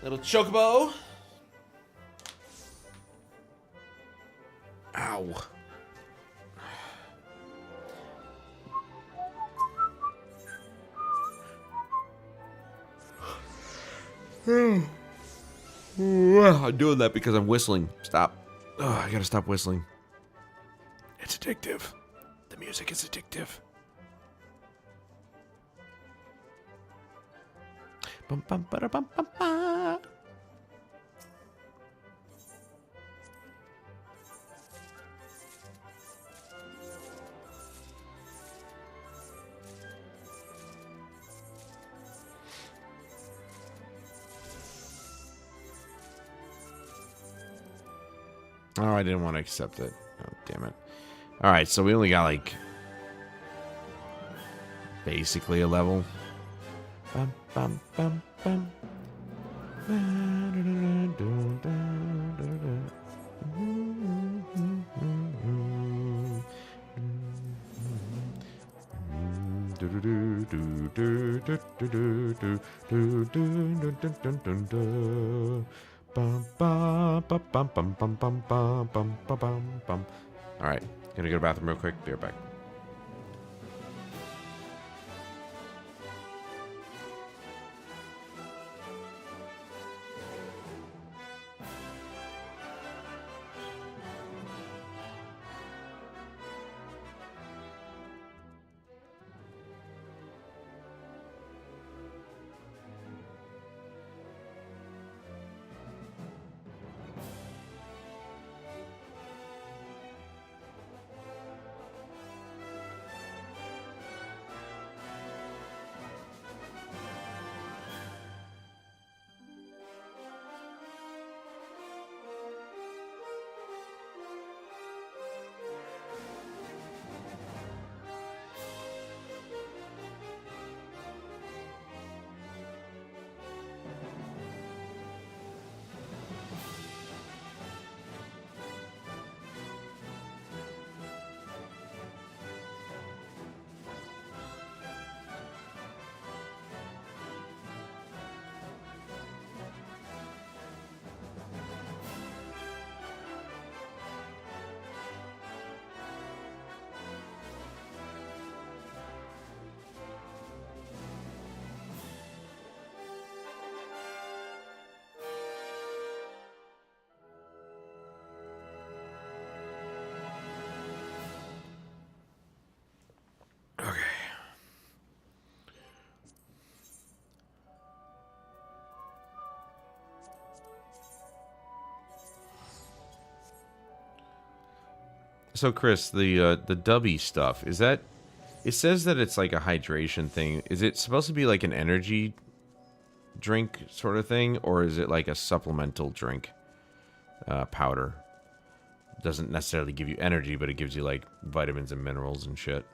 Little chocobo. Ow. I'm doing that because I'm whistling. Stop. Oh, I gotta stop whistling. It's addictive. The music is addictive. Bum, bum, ba, bum, bum, ba. Oh, I didn't want to accept it. Oh, damn it. All right, so we only got like basically a level. Bum, bum, bum, bum. All right, gonna go to the bathroom real quick. Be right back. So, Chris, the Dubby stuff, is that... It says that it's like a hydration thing. Is it supposed to be like an energy drink sort of thing? Or is it like a supplemental drink powder? Doesn't necessarily give you energy, but it gives you like vitamins and minerals and shit.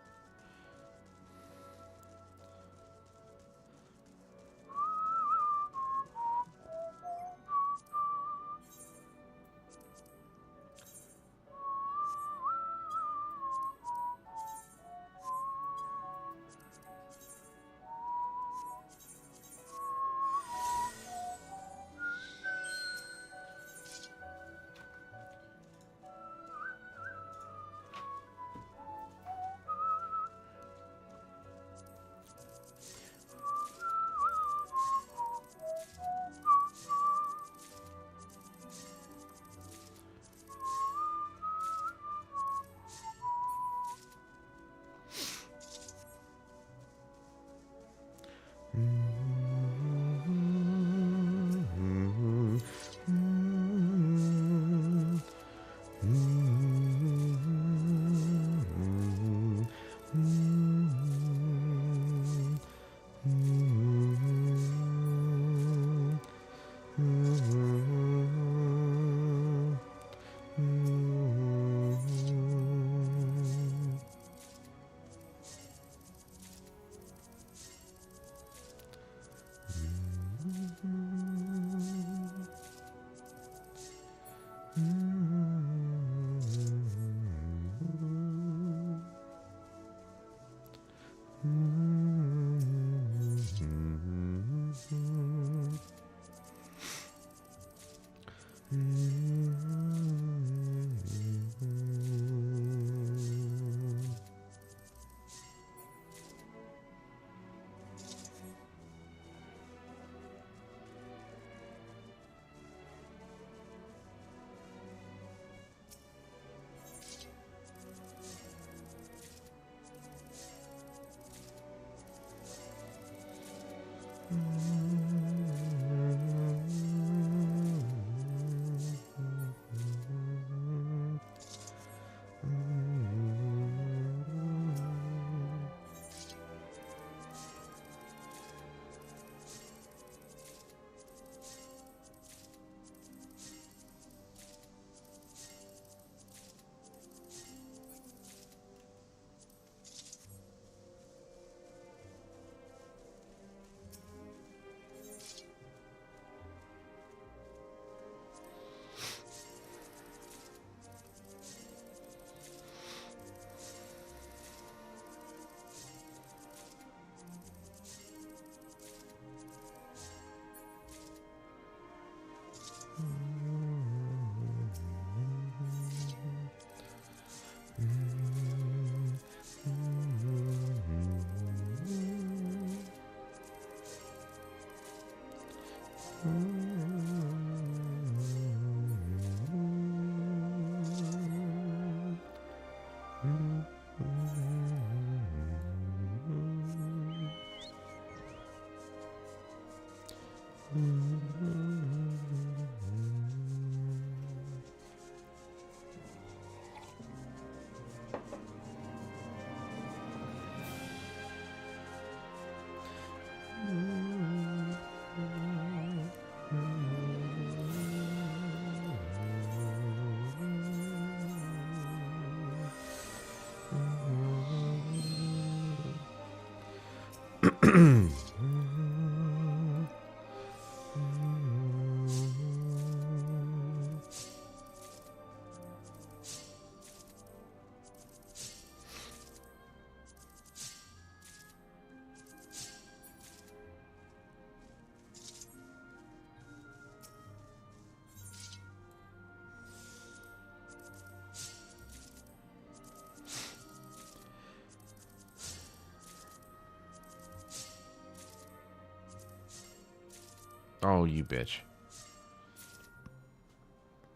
Oh, you bitch.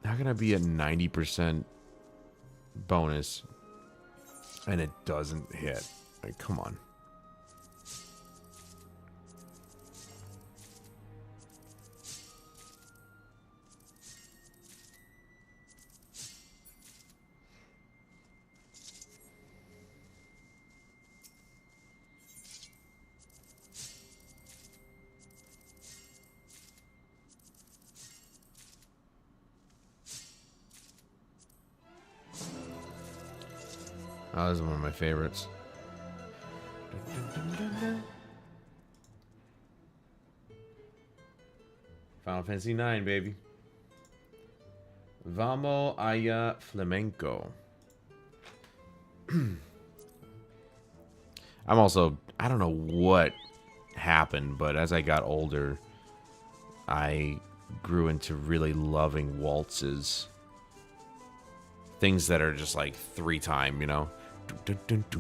How can I be at 90% bonus and it doesn't hit? Like, come on. Oh, this is one of my favorites. Final Fantasy IX, baby. Vamo Aya Flamenco. I'm also, I don't know what happened, but as I got older, I grew into really loving waltzes. Things that are just like 3-time, you know? 1, 2,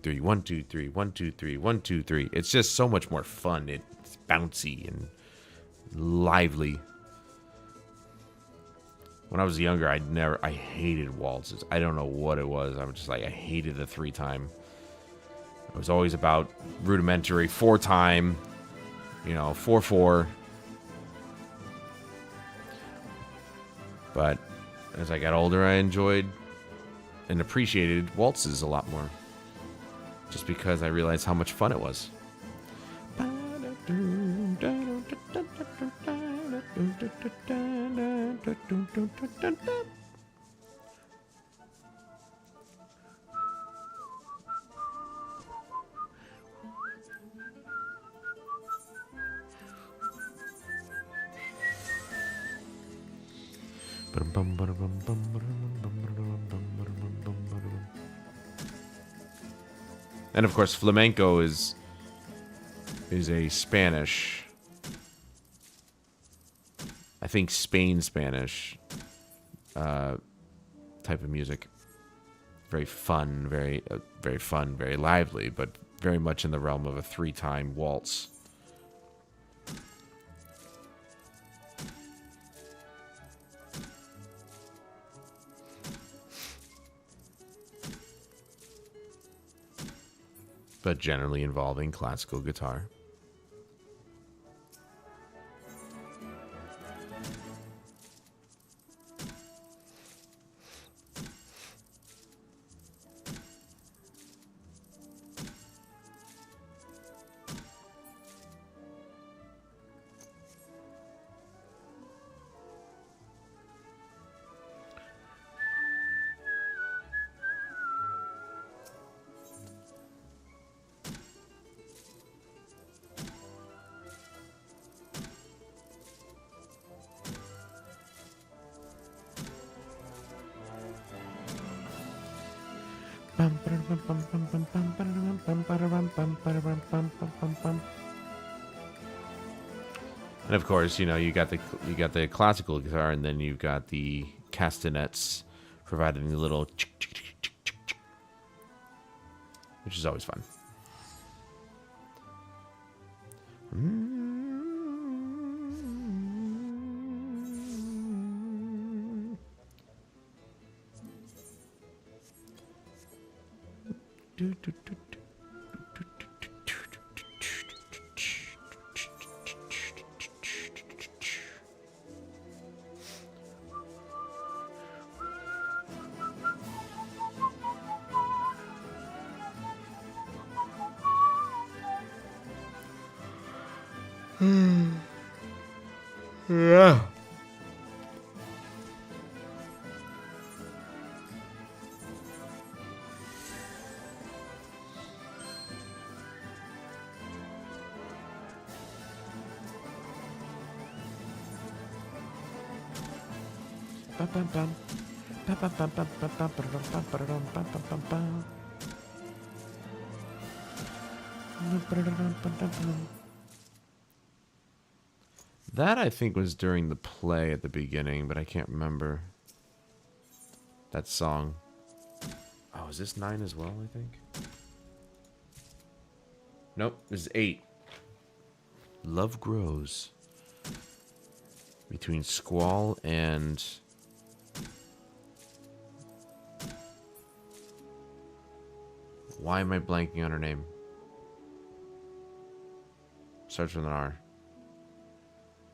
3, 1, 2, 3, 1, 2, 3, 1, 2, 3. It's just so much more fun. It's bouncy and lively. When I was younger, I hated waltzes. I don't know what it was. I was just like, I hated the 3-time. It was always about rudimentary 4-time, you know, 4/4. But as I got older, I enjoyed and appreciated waltzes a lot more. Just because I realized how much fun it was. And of course, flamenco is a Spanish, I think Spain Spanish type of music. Very fun, very fun, very lively, but very much in the realm of a 3-time waltz. But generally involving classical guitar. And of course, you know, you got the classical guitar, and then you've got the castanets providing the little, which is always fun. Yeah. That I think was during the play at the beginning, but I can't remember that song. Oh, is this 9 as well, I think? Nope, this is 8. Love grows between Squall and why am I blanking on her name? Starts with an R.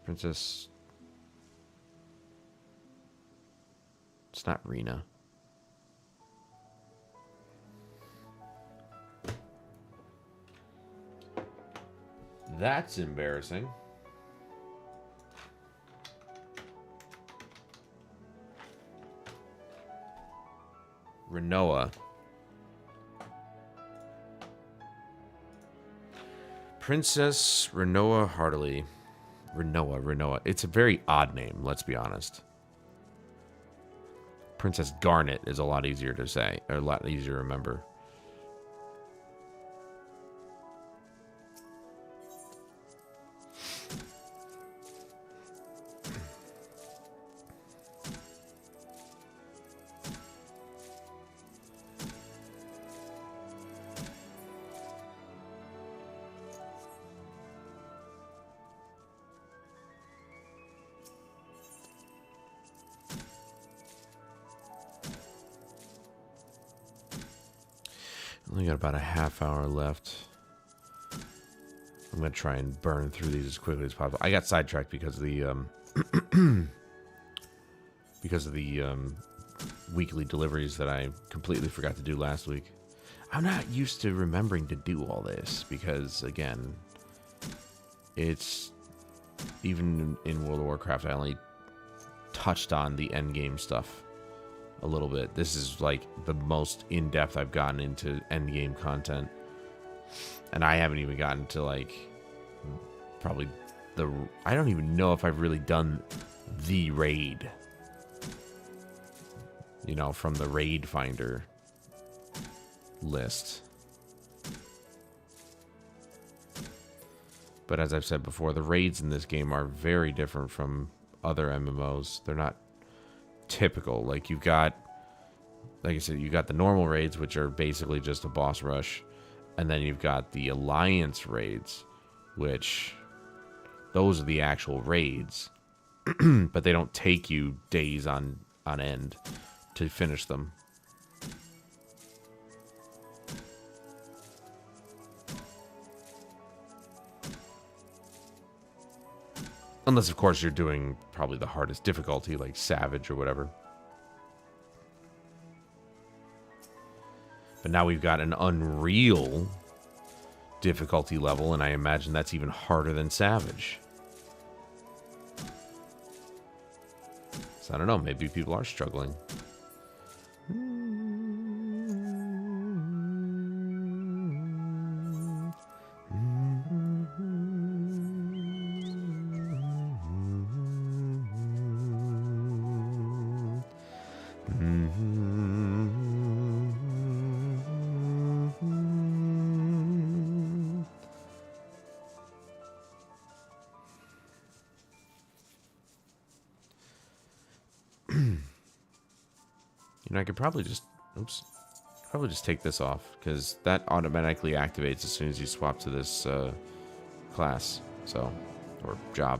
Princess. It's not Rena. That's embarrassing. Renoa. Princess Renoa Heartily. Renoa. It's a very odd name, let's be honest. Princess Garnet is a lot easier to say, or a lot easier to remember. Only got about a half hour left. I'm gonna try and burn through these as quickly as possible. I got sidetracked because of the weekly deliveries that I completely forgot to do last week. I'm not used to remembering to do all this because, again, it's even in World of Warcraft. I only touched on the end game stuff a little bit. This is like the most in-depth I've gotten into end game content, and I haven't even gotten to like probably I don't even know if I've really done the raid, you know, from the raid finder list. But as I've said before, the raids in this game are very different from other MMOs. They're not typical. Like you've got, like I said, you got the normal raids, which are basically just a boss rush, and then you've got the alliance raids, which those are the actual raids, but they don't take you days on end to finish them. Unless, of course, you're doing probably the hardest difficulty, like Savage or whatever. But now we've got an Unreal difficulty level, and I imagine that's even harder than Savage. So I don't know, maybe people are struggling. You know, I could probably just, probably just take this off, because that automatically activates as soon as you swap to this class, so, or job.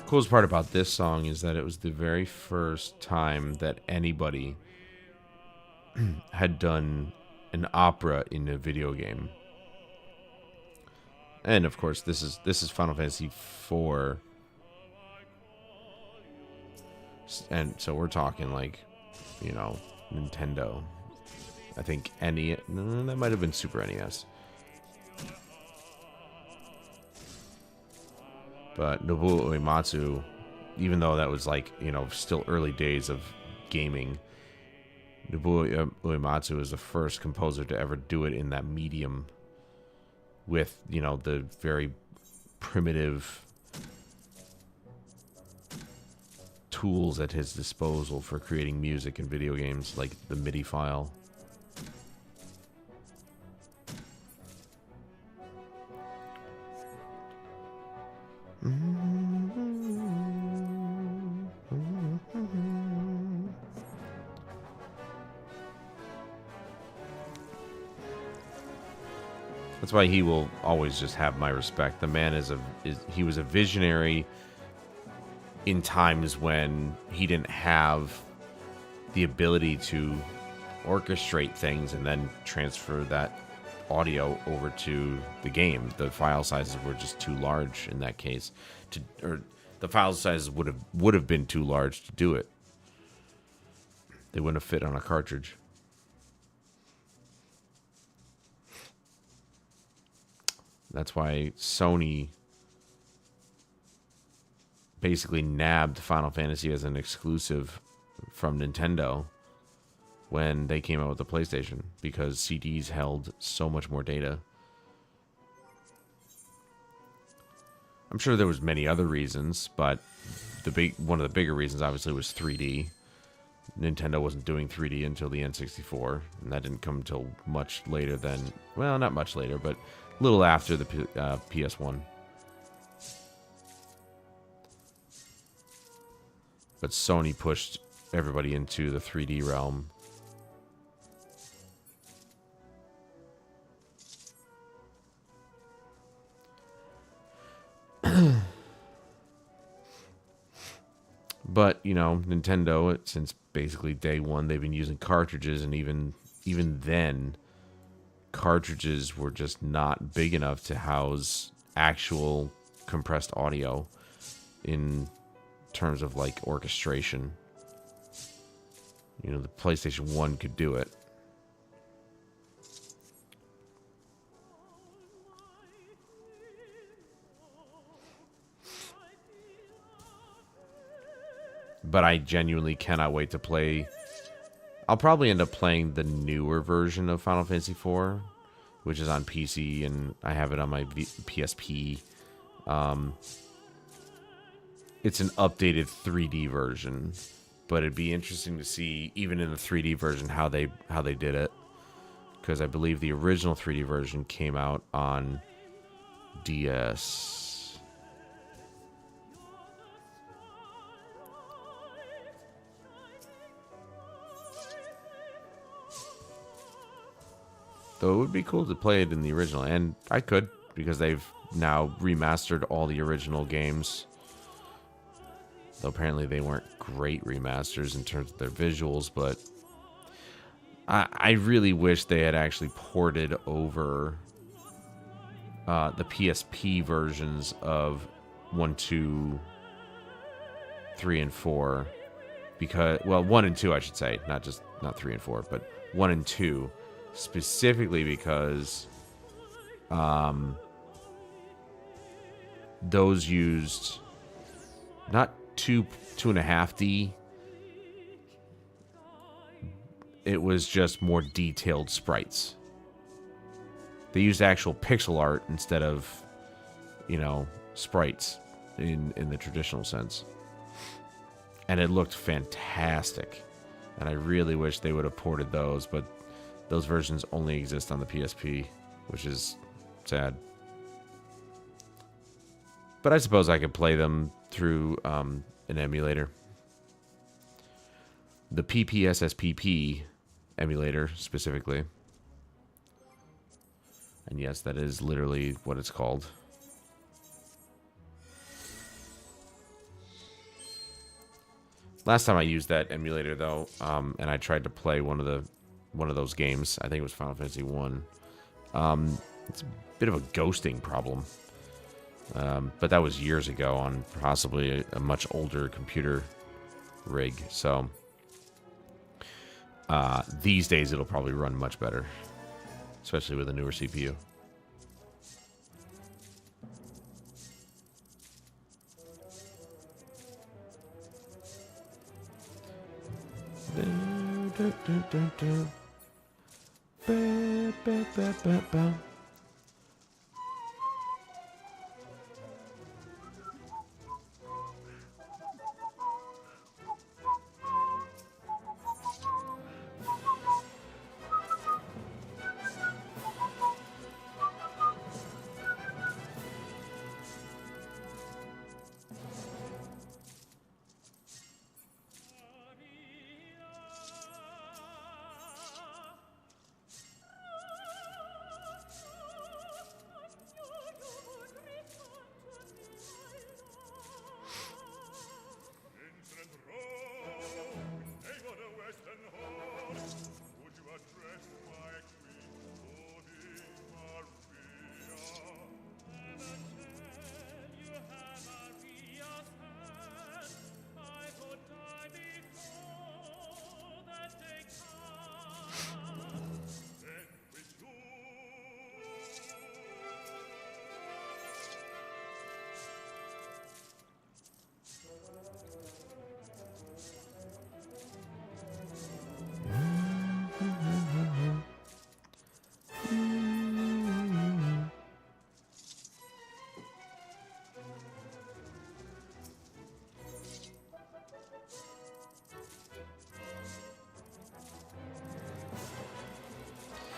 Coolest part about this song is that it was the very first time that anybody had done an opera in a video game. And of course, this is Final Fantasy IV. And so we're talking like, you know, Nintendo. I think NES. No, that might have been Super NES. But Nobuo Uematsu, even though that was like, you know, still early days of gaming, Nobuo Uematsu is the first composer to ever do it in that medium with, you know, the very primitive tools at his disposal for creating music in video games, like the MIDI file. That's why he will always just have my respect. The man he was a visionary in times when he didn't have the ability to orchestrate things and then transfer that audio over to the game. The file sizes were just too large in that case, or the file sizes would have been too large to do it. They wouldn't have fit on a cartridge. That's why Sony basically nabbed Final Fantasy as an exclusive from Nintendo when they came out with the PlayStation, because CDs held so much more data. I'm sure there was many other reasons, but one of the bigger reasons obviously was 3D. Nintendo wasn't doing 3D until the N64, and that didn't come until much later than, well, not much later, but a little after the PS1. But Sony pushed everybody into the 3D realm. But, you know, Nintendo, since basically day one, they've been using cartridges, and even then, cartridges were just not big enough to house actual compressed audio in terms of like orchestration. You know, the PlayStation 1 could do it. But I genuinely cannot wait to play. I'll probably end up playing the newer version of Final Fantasy IV, which is on PC, and I have it on my PSP. It's an updated 3D version, but it'd be interesting to see, even in the 3D version, how they did it, because I believe the original 3D version came out on DS. So it would be cool to play it in the original, and I could, because they've now remastered all the original games. Though apparently they weren't great remasters in terms of their visuals, but I really wish they had actually ported over the PSP versions of 1, 2, 3, and 4. Because, well, 1 and 2, I should say, not 3 and 4, but 1 and 2. Specifically because those used not 2.5D. It was just more detailed sprites. They used actual pixel art instead of, you know, sprites in the traditional sense. And it looked fantastic. And I really wish they would have ported those, but those versions only exist on the PSP, which is sad. But I suppose I could play them through an emulator. The PPSSPP emulator, specifically. And yes, that is literally what it's called. Last time I used that emulator though, and I tried to play one of those games. I think it was Final Fantasy I. It's a bit of a ghosting problem, but that was years ago on possibly a much older computer rig. So these days it'll probably run much better, especially with a newer CPU.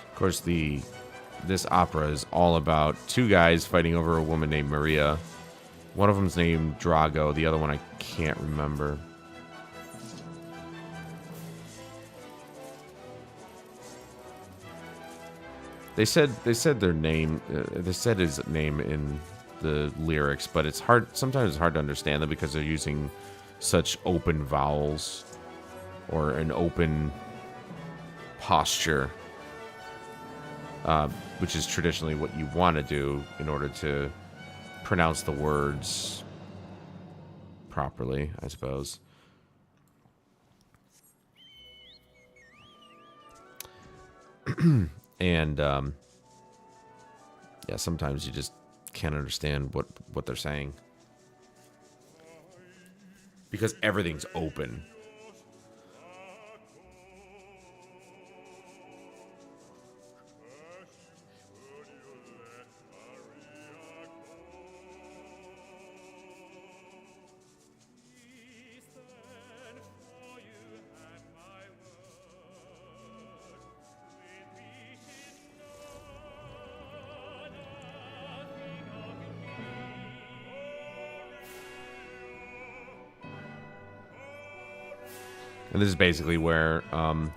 Of course, this opera is all about two guys fighting over a woman named Maria. One of them's named Drago. The other one I can't remember. They said their name. They said his name in the lyrics, but it's hard. Sometimes it's hard to understand them because they're using such open vowels or an open posture. Which is traditionally what you want to do in order to pronounce the words properly, I suppose. And yeah, sometimes you just can't understand what they're saying because everything's open. And this is basically where I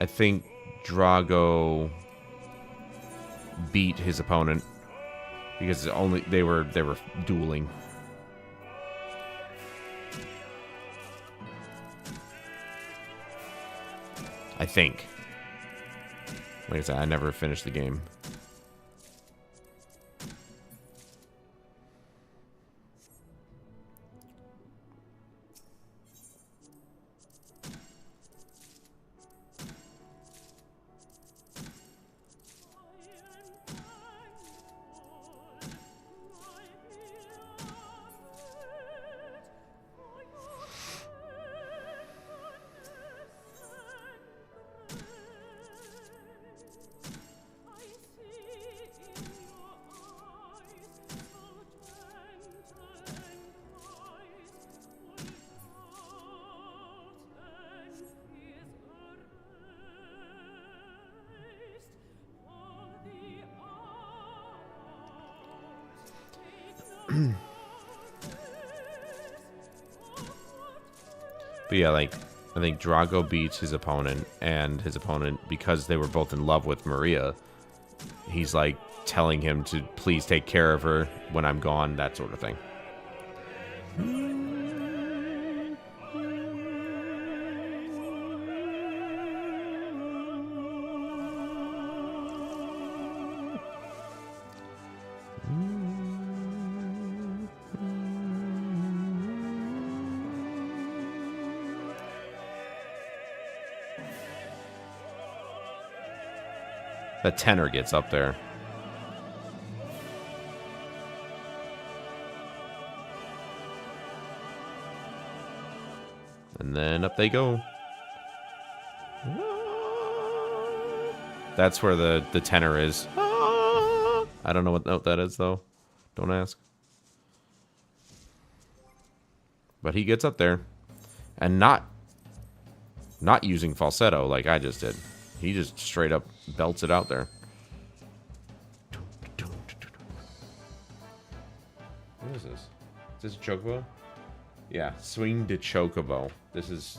think Drago beat his opponent because they were dueling. I think. Like I said, I never finished the game. But yeah, like, I think Drago beats his opponent, and his opponent, because they were both in love with Maria, he's like telling him to please take care of her when I'm gone, that sort of thing. The tenor gets up there. And then up they go. That's where the tenor is. I don't know what note that is, though. Don't ask. But he gets up there. And not using falsetto like I just did. He just straight up belts it out there. What is this? Is this Chocobo? Yeah, Swing to Chocobo. This is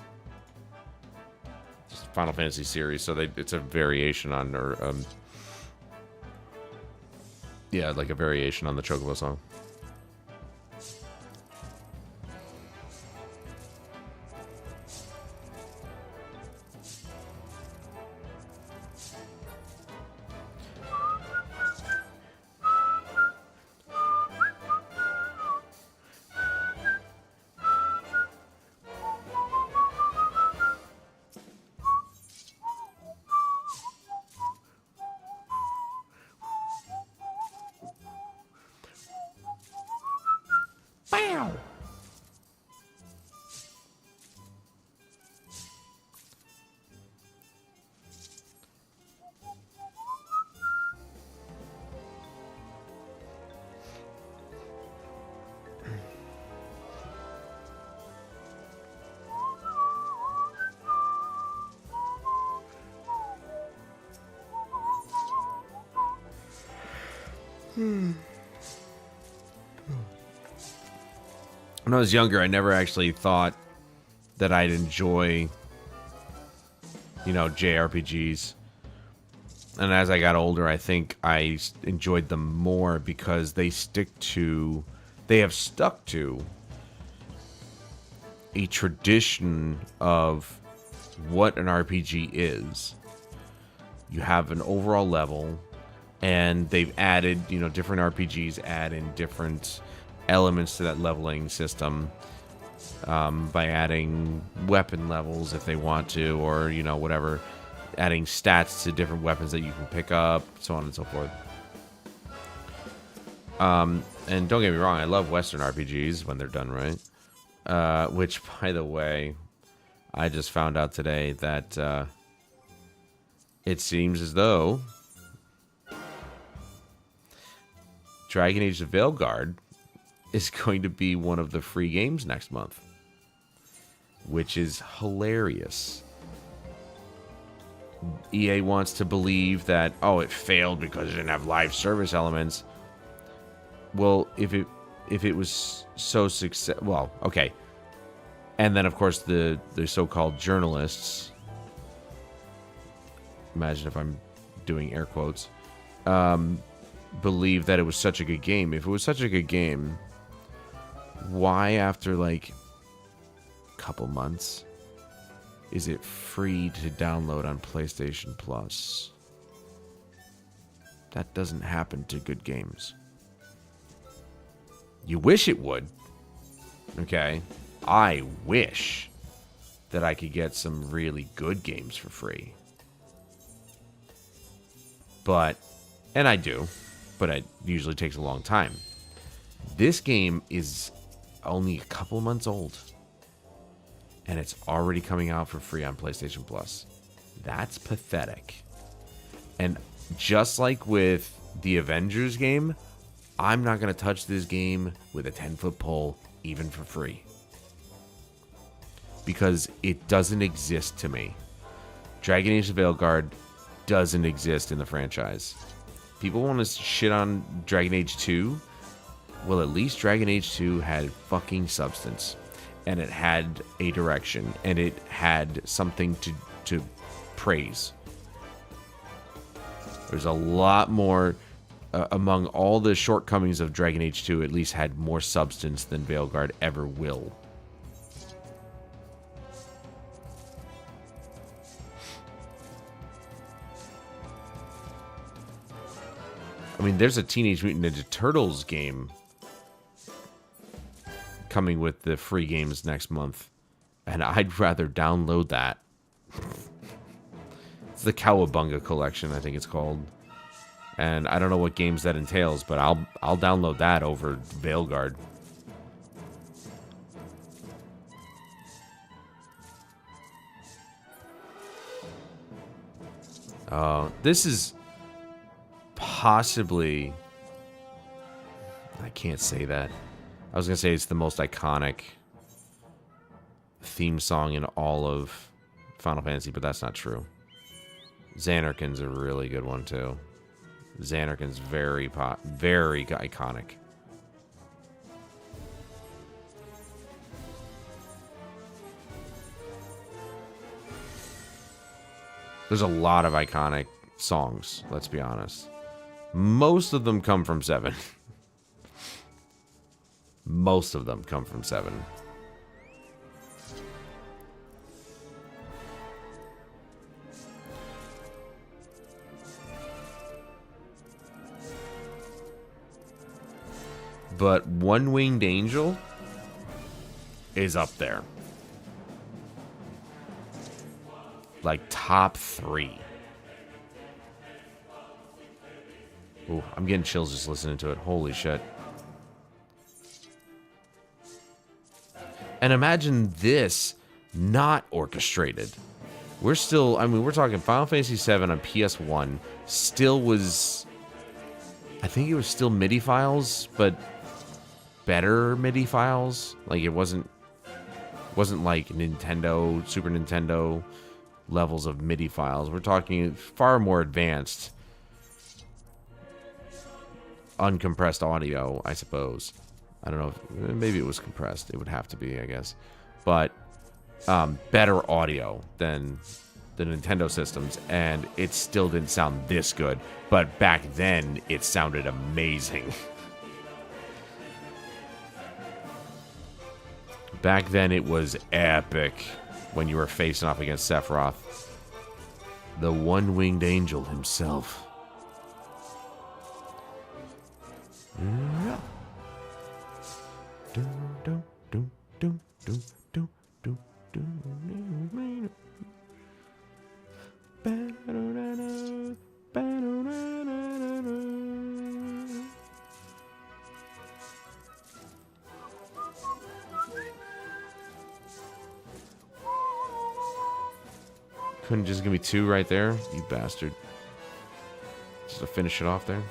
just Final Fantasy series, so it's a variation on, or yeah, like a variation on the Chocobo song. When I was younger, I never actually thought that I'd enjoy, you know, JRPGs. And as I got older, I think I enjoyed them more because they have stuck to a tradition of what an RPG is. You have an overall level, and they've added, you know, different RPGs add in different elements to that leveling system by adding weapon levels if they want to, or, you know, whatever, adding stats to different weapons that you can pick up, so on and so forth. And don't get me wrong, I love Western RPGs when they're done right. Which, by the way, I just found out today that it seems as though Dragon Age: The Veilguard is going to be one of the free games next month, which is hilarious. EA wants to believe that, oh, it failed because it didn't have live service elements. Well, if it was so successful, well, okay. And then, of course, the so-called journalists, imagine if I'm doing air quotes, believe that it was such a good game. If it was such a good game, why after like a couple months is it free to download on PlayStation Plus? That doesn't happen to good games. You wish it would. Okay? I wish that I could get some really good games for free. But, and I do, but it usually takes a long time. This game is only a couple months old, and it's already coming out for free on PlayStation Plus. That's pathetic. And just like with the Avengers game, I'm not going to touch this game with a 10-foot pole, even for free. Because it doesn't exist to me. Dragon Age: The Veilguard doesn't exist in the franchise. People want to shit on Dragon Age 2. Well, at least Dragon Age 2 had fucking substance. And it had a direction. And it had something to praise. There's a lot more... among all the shortcomings of Dragon Age 2, at least had more substance than Veilguard ever will. I mean, there's a Teenage Mutant Ninja Turtles game coming with the free games next month, and I'd rather download that. It's the Cowabunga collection, I think it's called. And I don't know what games that entails, but I'll download that over Veilguard. This is possibly... I can't say that. I was going to say it's the most iconic theme song in all of Final Fantasy, but that's not true. Xanarkin's a really good one, too. Xanarkin's very iconic. There's a lot of iconic songs, let's be honest. Most of them come from 7. Most of them come from 7. But One Winged Angel is up there. Like top 3. Ooh, I'm getting chills just listening to it. Holy shit. And imagine this not orchestrated. We're still, I mean, we're talking Final Fantasy VII on PS1 still was, I think it was still MIDI files, but better MIDI files. Like it wasn't like Nintendo, Super Nintendo levels of MIDI files. We're talking far more advanced uncompressed audio, I suppose. I don't know if, maybe it was compressed. It would have to be, I guess. But better audio than the Nintendo systems, and it still didn't sound this good. But back then, it sounded amazing. Back then, it was epic when you were facing off against Sephiroth. The one-winged angel himself. Yeah. Couldn't just give me 2 right there, you bastard. Just to finish it off there.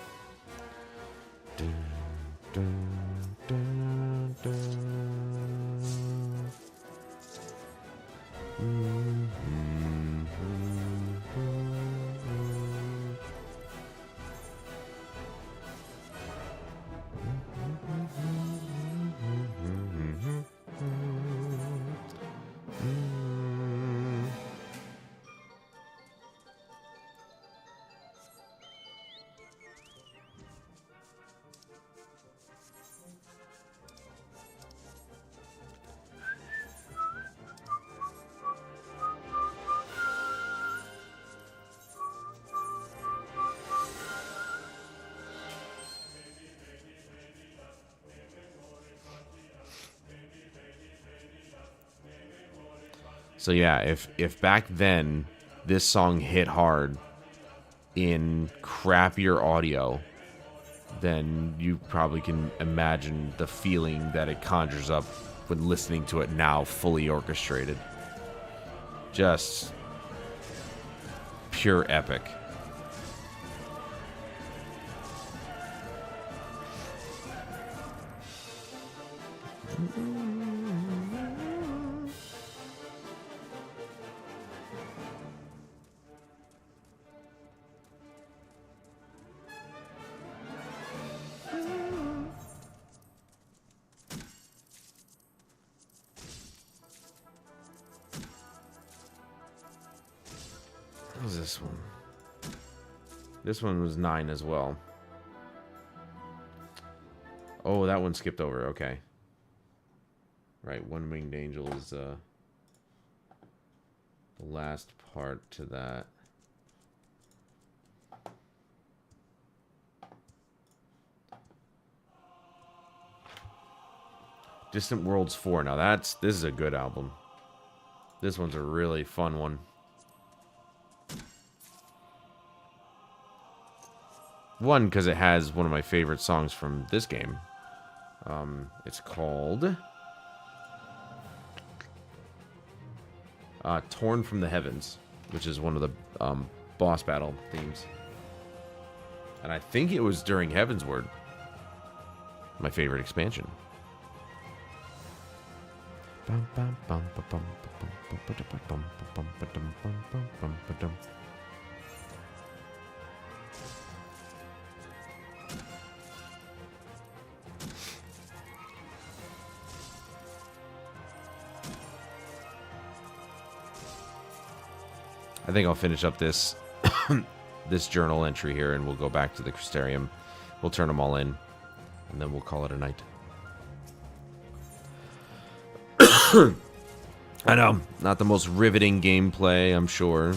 So yeah, if back then this song hit hard in crappier audio, then you probably can imagine the feeling that it conjures up when listening to it now fully orchestrated. Just pure epic. What was this one? This one was 9 as well. Oh, that one skipped over. Okay. Right, One Winged Angel is the last part to that. Distant Worlds 4. Now this is a good album. This one's a really fun one. One, because it has one of my favorite songs from this game. It's called Torn from the Heavens, which is one of the boss battle themes. And I think it was during Heavensward, my favorite expansion. I think I'll finish up this this journal entry here, and we'll go back to the Crystarium. We'll turn them all in, and then we'll call it a night. I know, not the most riveting gameplay, I'm sure,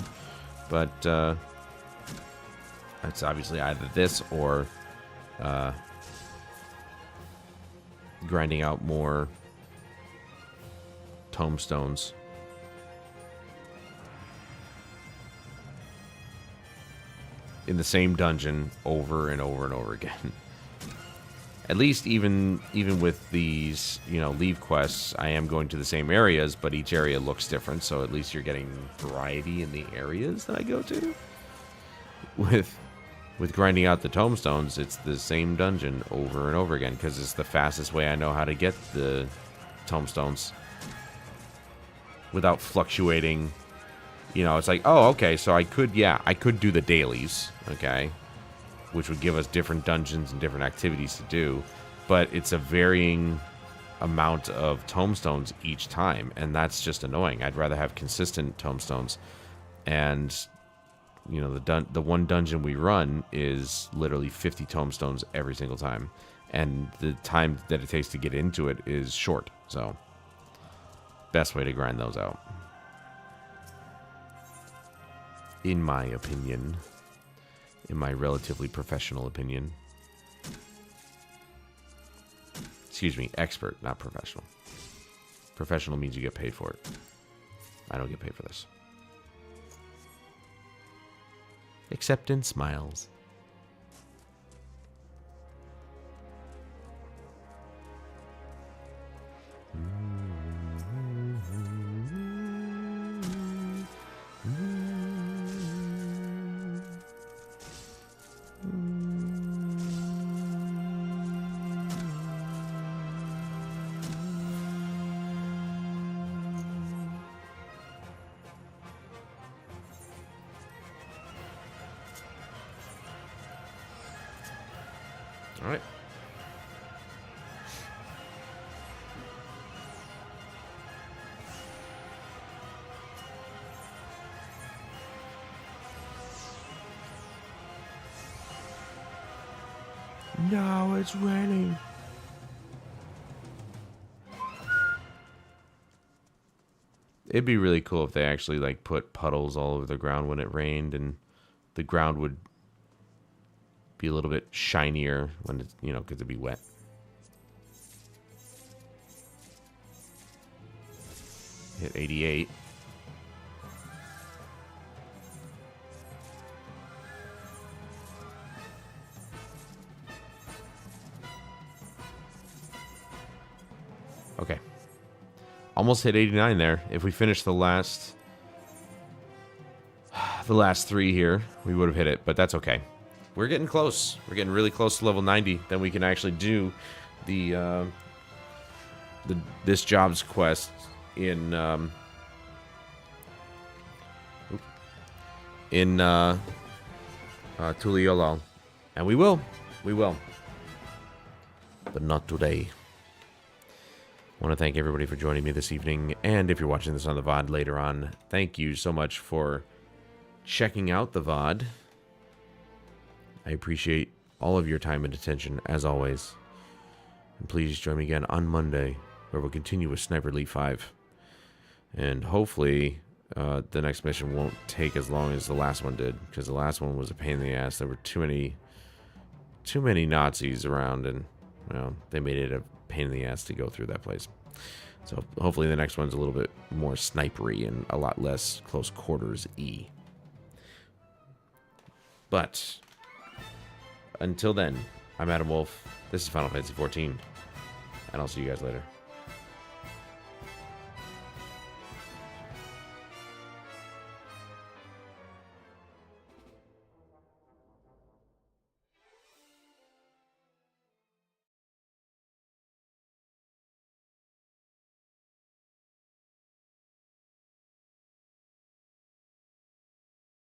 but it's obviously either this or grinding out more tomestones. In the same dungeon over and over and over again. At least even with these, you know, leave quests, I am going to the same areas, but each area looks different, so at least you're getting variety in the areas that I go to. With grinding out the tomestones, it's the same dungeon over and over again, because it's the fastest way I know how to get the tomestones without fluctuating. You know, it's like, oh, okay, so I could do the dailies, okay, which would give us different dungeons and different activities to do, but it's a varying amount of tomestones each time, and that's just annoying. I'd rather have consistent tomestones, and, you know, the one dungeon we run is literally 50 tomestones every single time, and the time that it takes to get into it is short, so best way to grind those out. In my opinion. In my relatively professional opinion. Excuse me, expert, not professional. Professional means you get paid for it. I don't get paid for this. Except in smiles. All right. No, it's raining. It'd be really cool if they actually like put puddles all over the ground when it rained, and the ground would be a little bit shinier when it's, you know, because it'd be wet. Hit 88. Okay. Almost hit 89 there. If we finish the last three here, we would have hit it, but that's okay. We're getting close. We're getting really close to level 90. Then we can actually do this jobs quest in Tuliolal. And we will. We will. But not today. I want to thank everybody for joining me this evening. And if you're watching this on the VOD later on, thank you so much for checking out the VOD. I appreciate all of your time and attention, as always. And please join me again on Monday, where we'll continue with Sniper Elite 5. And hopefully, the next mission won't take as long as the last one did, because the last one was a pain in the ass. There were too many Nazis around, and, well, they made it a pain in the ass to go through that place. So hopefully the next one's a little bit more snipery and a lot less close quarters-y. But until then, I'm Adam Wolf. This is Final Fantasy XIV, and I'll see you guys later.